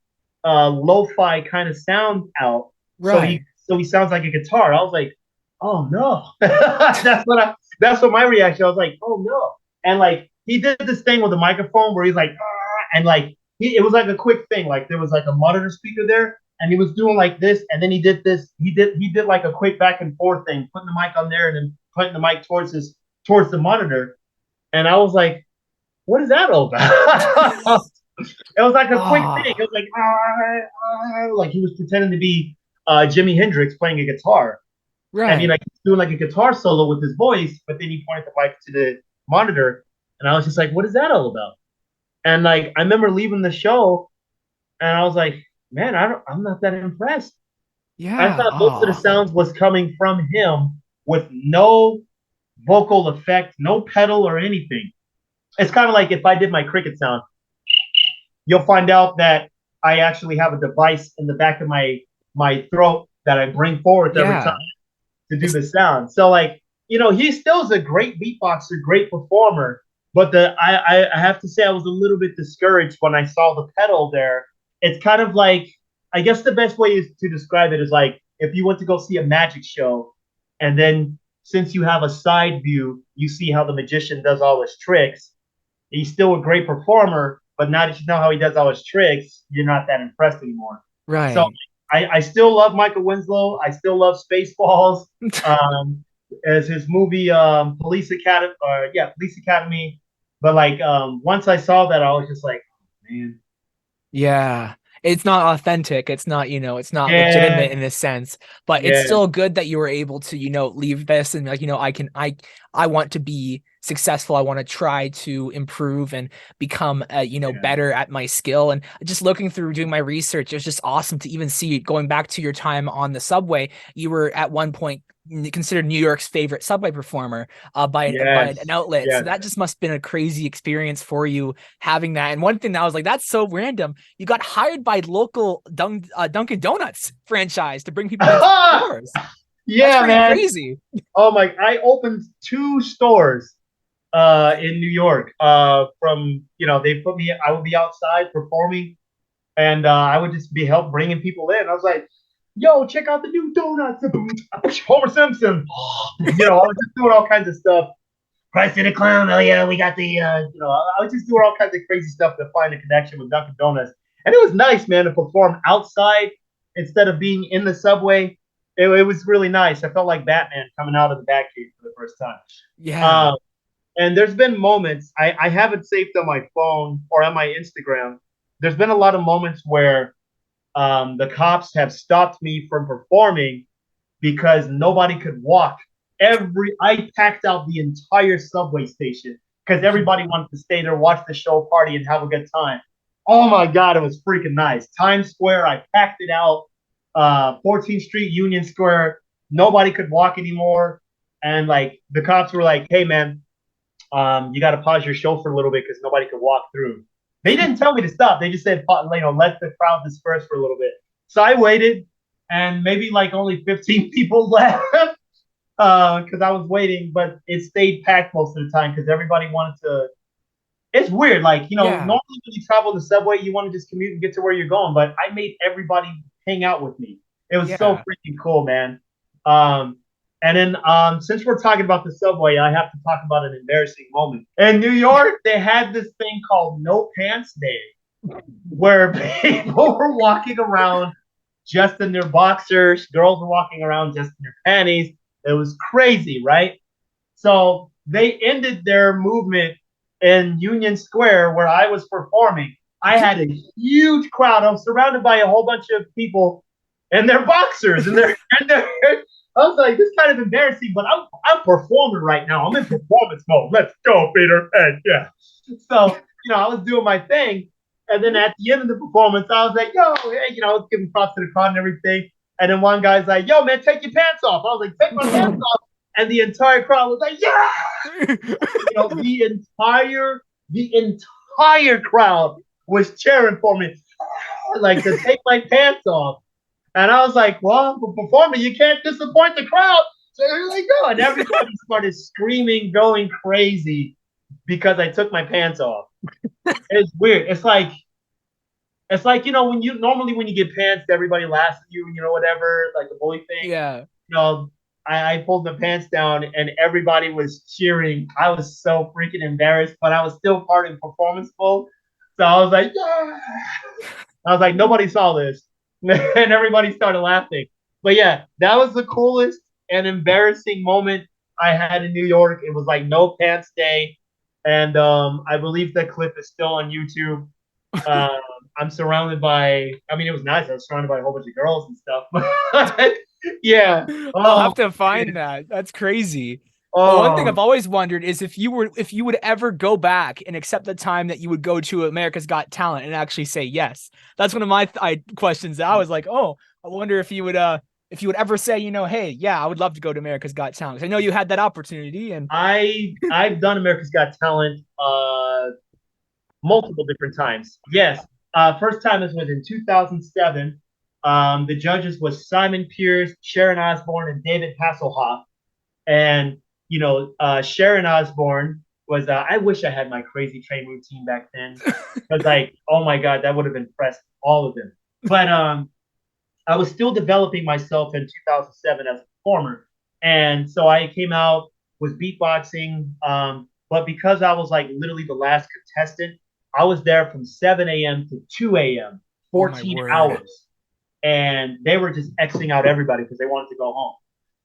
lo-fi kind of sound out. Right. So he sounds like a guitar. I was like, oh no. That's what my reaction. I was like, oh no. And like he did this thing with the microphone where he's like, and like it was like a quick thing. Like there was like a monitor speaker there, and he was doing like this, and then he did this. He did like a quick back and forth thing, putting the mic on there and then putting the mic towards the monitor. And I was like, what is that all about? It was like a quick thing. It was like he was pretending to be Jimi Hendrix playing a guitar. Right. And he like doing like a guitar solo with his voice, but then he pointed the mic to the monitor, and I was just like, what is that all about? And like I remember leaving the show, and I was like, man, I'm not that impressed. Yeah. I thought most of the sounds was coming from him with no vocal effect, no pedal or anything. It's kind of like if I did my cricket sound, you'll find out that I actually have a device in the back of my throat that I bring forward every time to do the sound. So like, he still is a great beatboxer, great performer, but I have to say I was a little bit discouraged when I saw the pedal there. It's kind of like, I guess the best way is to describe it is like if you went to go see a magic show, and then since you have a side view, you see how the magician does all his tricks. He's still a great performer, but now that you know how he does all his tricks, you're not that impressed anymore. Right. So I still love Michael Winslow. I still love Spaceballs. As his movie Police Academy. But like once I saw that, I was just like, oh, man. Yeah. It's not authentic. It's not, it's not legitimate in this sense, but it's still good that you were able to, leave this and like, I want to be successful. I want to try to improve and become, better at my skill. And just looking through doing my research, it was just awesome to even see, going back to your time on the subway, you were at one point considered New York's favorite subway performer by an outlet. So that just must have been a crazy experience for you having that. And one thing that I was like, that's so random. You got hired by local Dunkin' Donuts franchise to bring people into the stores. Yeah, man. Crazy. Oh my! I opened 2 stores in New York. From they put me. I would be outside performing, and I would just be help bringing people in. I was like, "Yo, check out the new donuts!" Homer Simpson. I was just doing all kinds of stuff. Christ in a clown. Oh yeah, we got the. I was just doing all kinds of crazy stuff to find a connection with Dunkin' Donuts, and it was nice, man, to perform outside instead of being in the subway. It was really nice. I felt like Batman coming out of the Batcave for the first time. Yeah. And there's been moments, I haven't saved on my phone or on my Instagram. There's been a lot of moments where the cops have stopped me from performing because nobody could walk. I packed out the entire subway station because everybody wanted to stay there, watch the show, party, and have a good time. Oh my God, it was freaking nice. Times Square, I packed it out. 14th Street, Union Square, nobody could walk anymore. And like the cops were like, "Hey man, you got to pause your show for a little bit because nobody could walk through." They didn't tell me to stop. They just said, let the crowd disperse for a little bit. So I waited, and maybe like only 15 people left because I was waiting, but it stayed packed most of the time because everybody wanted to. It's weird. Like, normally when you travel the subway, you want to just commute and get to where you're going. But I made everybody hang out with me. It was so freaking cool, man. And then since we're talking about the subway, I have to talk about an embarrassing moment. In New York, they had this thing called No Pants Day, where people were walking around just in their boxers. Girls were walking around just in their panties. It was crazy, right? So they ended their movement in Union Square where I was performing. I had a huge crowd. I was surrounded by a whole bunch of people and their boxers and their I was like, this is kind of embarrassing, but I'm performing right now. I'm in performance mode. Let's go, Peter. And yeah. So, I was doing my thing. And then at the end of the performance, I was like, yo, hey, I was giving props to the crowd and everything. And then one guy's like, yo, man, take your pants off. I was like, take my pants off. And the entire crowd was like, yeah. The entire crowd was cheering for me, like to take my pants off. And I was like, well, for performing, you can't disappoint the crowd. So here we go. And everybody started screaming, going crazy because I took my pants off. It's weird. It's like, when you get pants, everybody laughs at you, whatever, like the bully thing. Yeah. I pulled my pants down and everybody was cheering. I was so freaking embarrassed, but I was still part of performance mode. So I was like, yeah. I was like, nobody saw this. And everybody started laughing. But yeah, that was the coolest and embarrassing moment I had in New York. It was like No Pants Day. And I believe that clip is still on YouTube. I'm surrounded by, it was nice. I was surrounded by a whole bunch of girls and stuff. Yeah. I'll have to find that. That's crazy. Well, one thing I've always wondered is if you would ever go back and accept the time that you would go to America's Got Talent and actually say yes. That's one of my questions. I was like, I wonder if you would ever say, hey, yeah, I would love to go to America's Got Talent. I know you had that opportunity, and I've done America's Got Talent multiple different times. Yes. First time this was in 2007. The judges was Simon Pierce, Sharon Osbourne, and David Hasselhoff. And Sharon Osbourne was, I wish I had my crazy train routine back then. Because oh my God, that would have impressed all of them. But I was still developing myself in 2007 as a performer. And so I came out, was beatboxing. But because I was literally the last contestant, I was there from 7 a.m. to 2 a.m., 14 hours. And they were just Xing out everybody because they wanted to go home.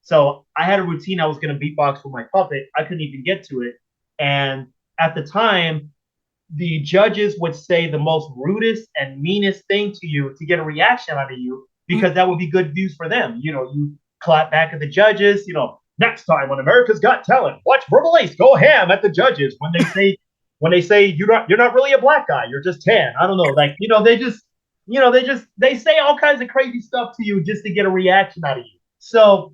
So I had a routine I was going to beatbox with my puppet. I couldn't even get to it. And at the time, the judges would say the most rudest and meanest thing to you to get a reaction out of you because that would be good views for them. You clap back at the judges. Next time on America's Got Talent, watch Verbal Ace go ham at the judges when they say you're not really a black guy, you're just tan. I don't know. They say all kinds of crazy stuff to you just to get a reaction out of you. So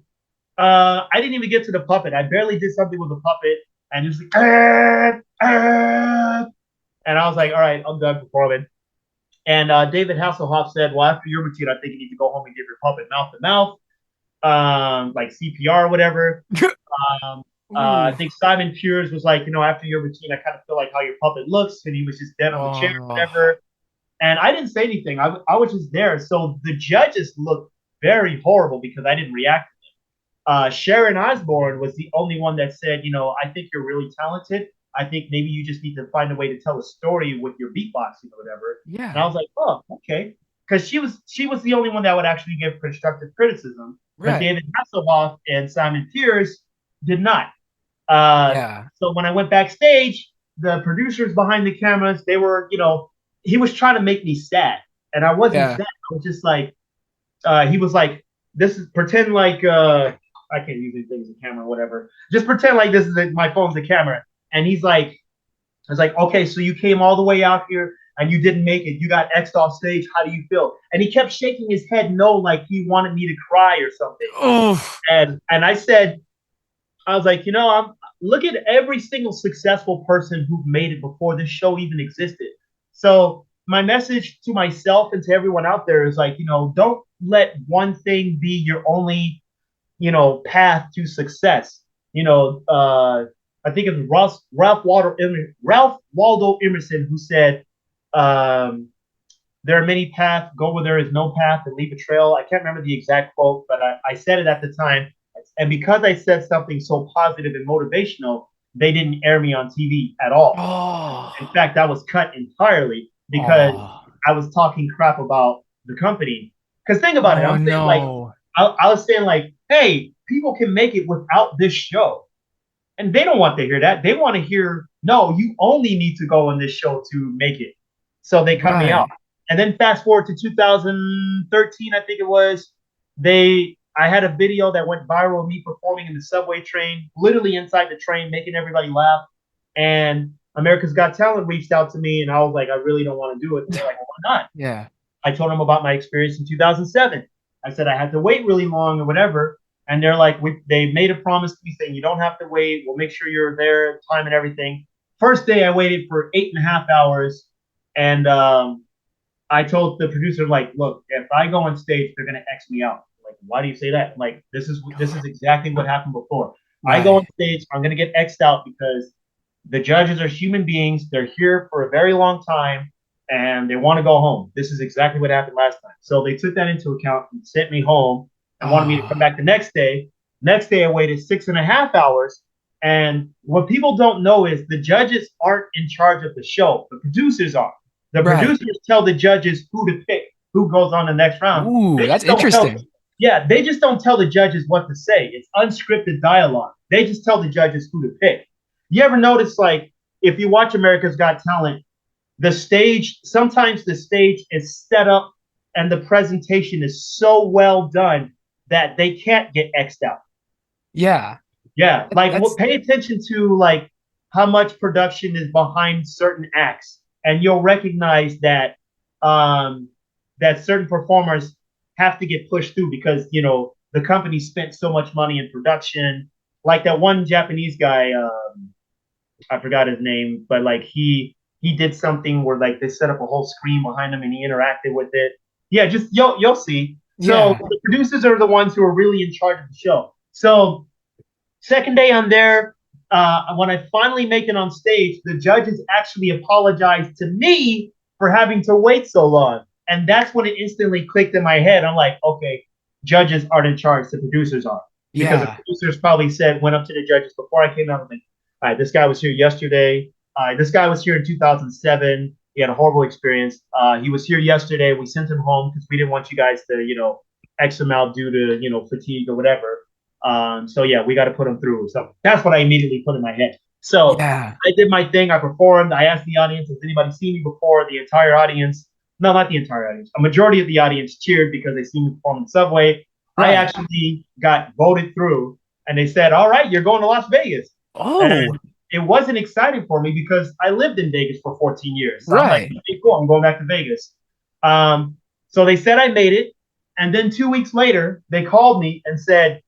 I didn't even get to the puppet. I barely did something with the puppet, and it was like, and I was like, all right, I'm done performing. And David Hasselhoff said, well, after your routine, I think you need to go home and give your puppet mouth to mouth, like CPR or whatever. I think Simon Pures was like, after your routine, I kind of feel like how your puppet looks, and he was just dead on the chair, whatever. And I didn't say anything. I was just there. So the judges looked very horrible because I didn't react. Sharon Osbourne was the only one that said, I think you're really talented. I think maybe you just need to find a way to tell a story with your beatboxing or whatever. Yeah. And I was like, oh, okay. Because she was the only one that would actually give constructive criticism. Right. But David Hasselhoff and Simon Pierce did not. So when I went backstage, the producers behind the cameras, they were, he was trying to make me sad. And I wasn't sad. I was just like, he was like, this is pretend like, I can't use anything as a camera or whatever. Just pretend like this is my phone's the camera. And he's like, I was like, okay, so you came all the way out here and you didn't make it. You got X'd off stage. How do you feel? And he kept shaking his head no, like he wanted me to cry or something. And I said, I was like, I'm look at every single successful person who made it before this show even existed. So my message to myself and to everyone out there is like, don't let one thing be your only, path to success. I think it was Ralph Waldo Emerson who said, there are many paths, go where there is no path and leave a trail. I can't remember the exact quote, but I said it at the time. And because I said something so positive and motivational, they didn't air me on TV at all. In fact, that was cut entirely because I was talking crap about the company. Because think about it. I'm saying I was saying like, hey, people can make it without this show. And they don't want to hear that. They want to hear, no, you only need to go on this show to make it. So they cut me out. And then fast forward to 2013, I think it was, I had a video that went viral of me performing in the subway train, literally inside the train, making everybody laugh. And America's Got Talent reached out to me, and I was like, I really don't want to do it. And they're like, well, why not? Yeah. I told them about my experience in 2007. I said I had to wait really long or whatever. And they're like, they made a promise to me saying, you don't have to wait. We'll make sure you're there, time and everything. First day, I waited for 8.5 hours. And I told the producer, like, look, if I go on stage, they're going to X me out. Like, why do you say that? Like, this is exactly what happened before. Right. I go on stage, I'm going to get X'd out because the judges are human beings. They're here for a very long time, and they want to go home. This is exactly what happened last time. So they took that into account and sent me home and wanted me to come back the next day. Next day, I waited 6.5 hours. And what people don't know is the judges aren't in charge of the show. The producers are. The producers tell the judges who to pick, who goes on the next round. Ooh, that's interesting. They just don't tell the judges what to say. It's unscripted dialogue. They just tell the judges who to pick. You ever notice, like, if you watch America's Got Talent, sometimes the stage is set up and the presentation is so well done that they can't get X'd out. Yeah. Yeah. Like, pay attention to, like, how much production is behind certain acts. And you'll recognize that that certain performers have to get pushed through because, the company spent so much money in production. Like that one Japanese guy, I forgot his name, but like he did something where like they set up a whole screen behind him and he interacted with it. Yeah, just you'll see. So the producers are the ones who are really in charge of the show. So second day I'm there. When I finally make it on stage, the judges actually apologized to me for having to wait so long. And that's when it instantly clicked in my head. I'm like, okay, judges aren't in charge, the producers are. Because the producers probably went up to the judges before I came out and like, all right, this guy was here yesterday. This guy was here in 2007. He had a horrible experience. He was here yesterday. We sent him home because we didn't want you guys to, X him out due to, fatigue or whatever. So yeah, we got to put him through. So that's what I immediately put in my head. So I did my thing. I performed. I asked the audience, has anybody seen me before? The entire audience. No, not the entire audience. A majority of the audience cheered because they seen me perform in the subway. Right. I actually got voted through and they said, all right, you're going to Las Vegas. Oh. And it wasn't exciting for me because I lived in Vegas for 14 years. So I'm like, okay, cool, I'm going back to Vegas. So they said I made it. And then 2 weeks later, they called me and said,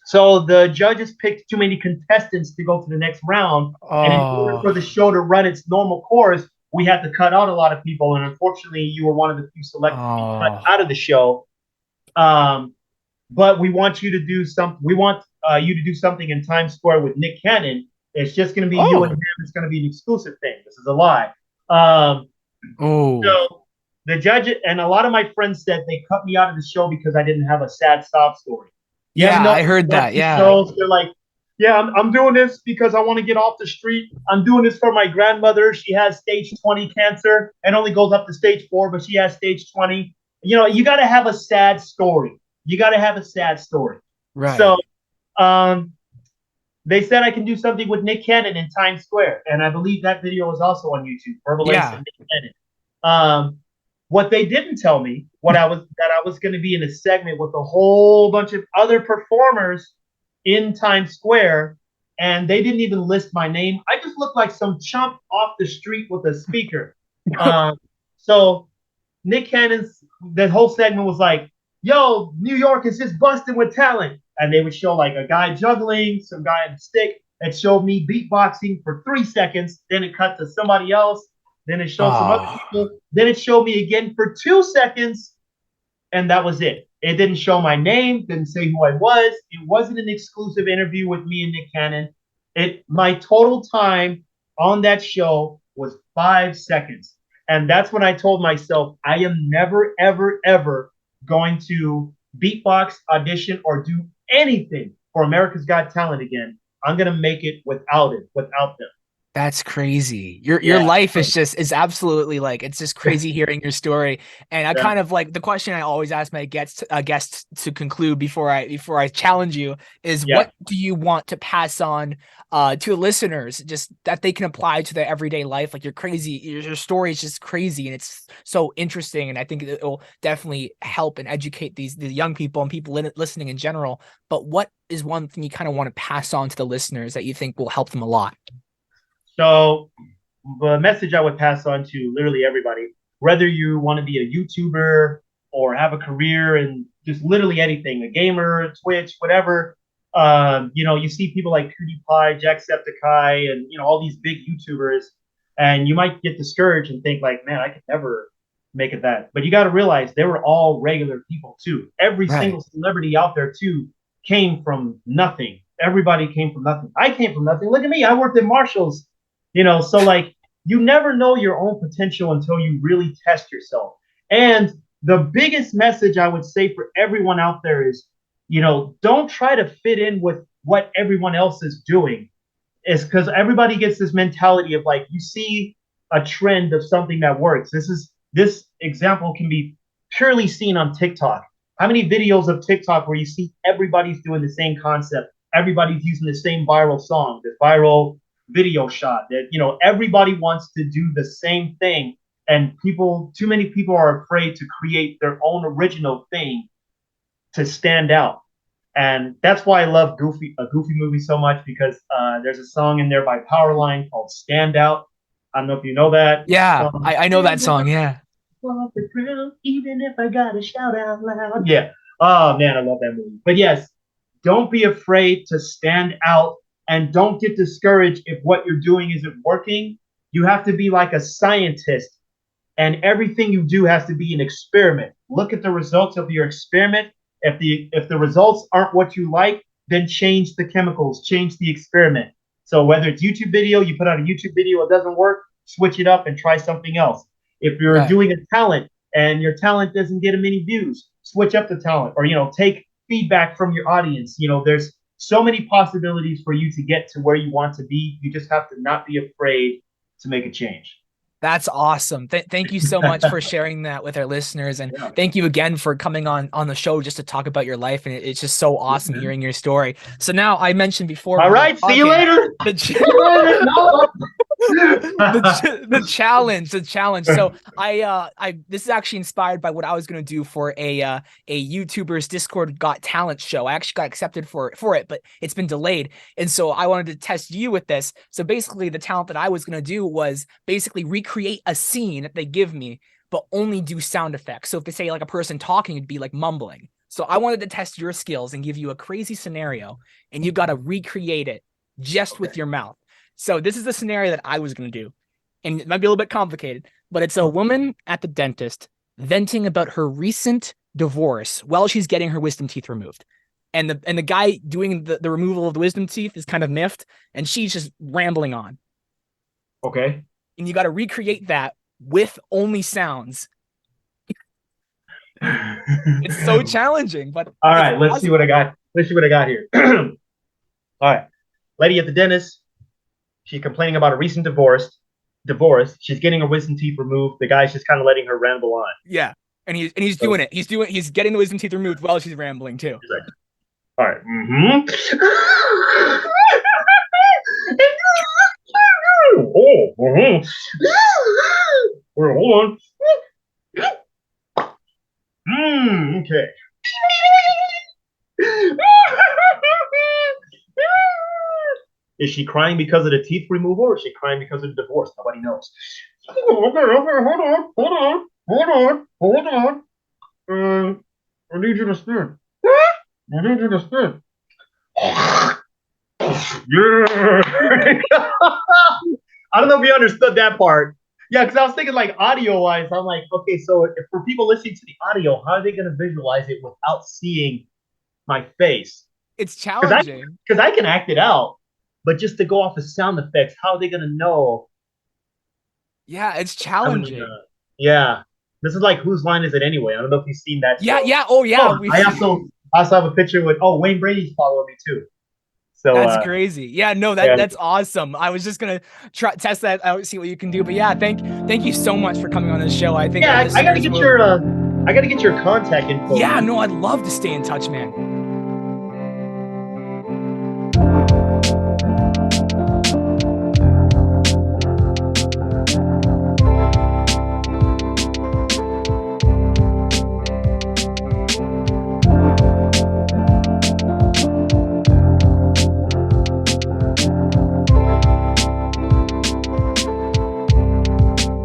So the judges picked too many contestants to go to the next round. And in order for the show to run its normal course, we had to cut out a lot of people. And unfortunately, you were one of the few selected to be cut out of the show. But we want you to do something. We want you to do something in Times Square with Nick Cannon. It's just going to be you and him. It's going to be an exclusive thing. This is a lie. So the judge and a lot of my friends said they cut me out of the show because I didn't have a sad sob story. Yeah, I heard that. Yeah. Shows, they're like, yeah, I'm doing this because I want to get off the street. I'm doing this for my grandmother. She has stage 20 cancer and only goes up to stage 4, but she has stage 20. You know, you got to have a sad story. You got to have a sad story. Right. So they said I can do something with Nick Cannon in Times Square. And I believe that video is also on YouTube. Verbal Ace and Nick Cannon. What they didn't tell me, I was going to be in a segment with a whole bunch of other performers in Times Square, and they didn't even list my name. I just looked like some chump off the street with a speaker. So Nick Cannon's the whole segment was like, "Yo, New York is just busting with talent," and they would show like a guy juggling, some guy on a stick. It showed me beatboxing for 3 seconds, then it cut to somebody else. Then it showed some other people. Then it showed me again for 2 seconds, and that was it. It didn't show my name, didn't say who I was. It wasn't an exclusive interview with me and Nick Cannon. My total time on that show was 5 seconds. And that's when I told myself, I am never, ever, ever going to beatbox, audition, or do anything for America's Got Talent again. I'm going to make it without them. That's crazy. Your life is absolutely like, it's just crazy hearing your story. And I kind of like the question I always ask my guests to conclude before I challenge you is what do you want to pass on to the listeners, just that they can apply to their everyday life? Like, you're crazy. Your story is just crazy and it's so interesting. And I think it will definitely help and educate the young people and people listening in general. But what is one thing you kind of want to pass on to the listeners that you think will help them a lot? So the message I would pass on to literally everybody, whether you want to be a YouTuber or have a career in just literally anything, a gamer, Twitch, whatever, you see people like PewDiePie, Jacksepticeye, and, all these big YouTubers, and you might get discouraged and think like, man, I could never make it that. But you got to realize they were all regular people too. Every single celebrity out there too came from nothing. Everybody came from nothing. I came from nothing. Look at me. I worked at Marshall's. So like, you never know your own potential until you really test yourself. And the biggest message I would say for everyone out there is, don't try to fit in with what everyone else is doing. It's because everybody gets this mentality of like, you see a trend of something that works. This example can be purely seen on TikTok. How many videos of TikTok where you see everybody's doing the same concept? Everybody's using the same viral song, the viral video shot that, everybody wants to do the same thing. And too many people are afraid to create their own original thing to stand out. And that's why I love a Goofy movie so much, because there's a song in there by Powerline called Stand Out. I don't know if you know that. Yeah, I know that song. Yeah. Even if I gotta shout out loud. Yeah. Oh man, I love that movie. But yes, don't be afraid to stand out, and don't get discouraged if what you're doing isn't working. You have to be like a scientist, and everything you do has to be an experiment. Look at the results of your experiment. If the results aren't what you like, then change the chemicals, change the experiment. So whether it's YouTube video, you put out a YouTube video, it doesn't work, switch it up and try something else. If you're doing a talent and your talent doesn't get many views, switch up the talent, or take feedback from your audience. There's so many possibilities for you to get to where you want to be. You just have to not be afraid to make a change. That's awesome. Thank you so much for sharing that with our listeners. And thank you again for coming on the show just to talk about your life. And it's just so awesome hearing your story. So now, I mentioned before. All right. See you later. The challenge. So this is actually inspired by what I was going to do for a YouTuber's Discord Got Talent show. I actually got accepted for it, but it's been delayed. And so I wanted to test you with this. So basically the talent that I was going to do was basically recreate a scene that they give me, but only do sound effects. So if they say like a person talking, it'd be like mumbling. So I wanted to test your skills and give you a crazy scenario, and you got to recreate it just with your mouth. So this is the scenario that I was going to do, and it might be a little bit complicated, but it's a woman at the dentist venting about her recent divorce while she's getting her wisdom teeth removed. And the guy doing the removal of the wisdom teeth is kind of miffed, and she's just rambling on. Okay. And you got to recreate that with only sounds. It's so challenging, but all right, let's see what I got. Let's see what I got here. All right. Lady at the dentist. She's complaining about a recent divorce. She's getting her wisdom teeth removed. The guy's just kind of letting her ramble on. Yeah. And he's doing it. He's getting the wisdom teeth removed while she's rambling too. He's like, all right. Mm-hmm. Oh, mm-hmm. Well, hold on. Okay. Is she crying because of the teeth removal, or is she crying because of the divorce? Nobody knows. Okay, hold on. I need you to spin. Yeah. I don't know if you understood that part. Yeah, because I was thinking like audio-wise, I'm like, okay, so if for people listening to the audio, how are they going to visualize it without seeing my face? It's challenging. Because I can act it out, but just to go off of sound effects, how are they going to know? Yeah, it's challenging. Yeah. This is like, whose line is it anyway? I don't know if you've seen that. Yeah, show. yeah. Oh, yeah. I also have a picture with, Wayne Brady's following me too. So that's crazy. Yeah, no, that's awesome. I was just gonna test that out, see what you can do. But yeah, thank you so much for coming on this show. I think I gotta get your contact info. Yeah, no, I'd love to stay in touch, man.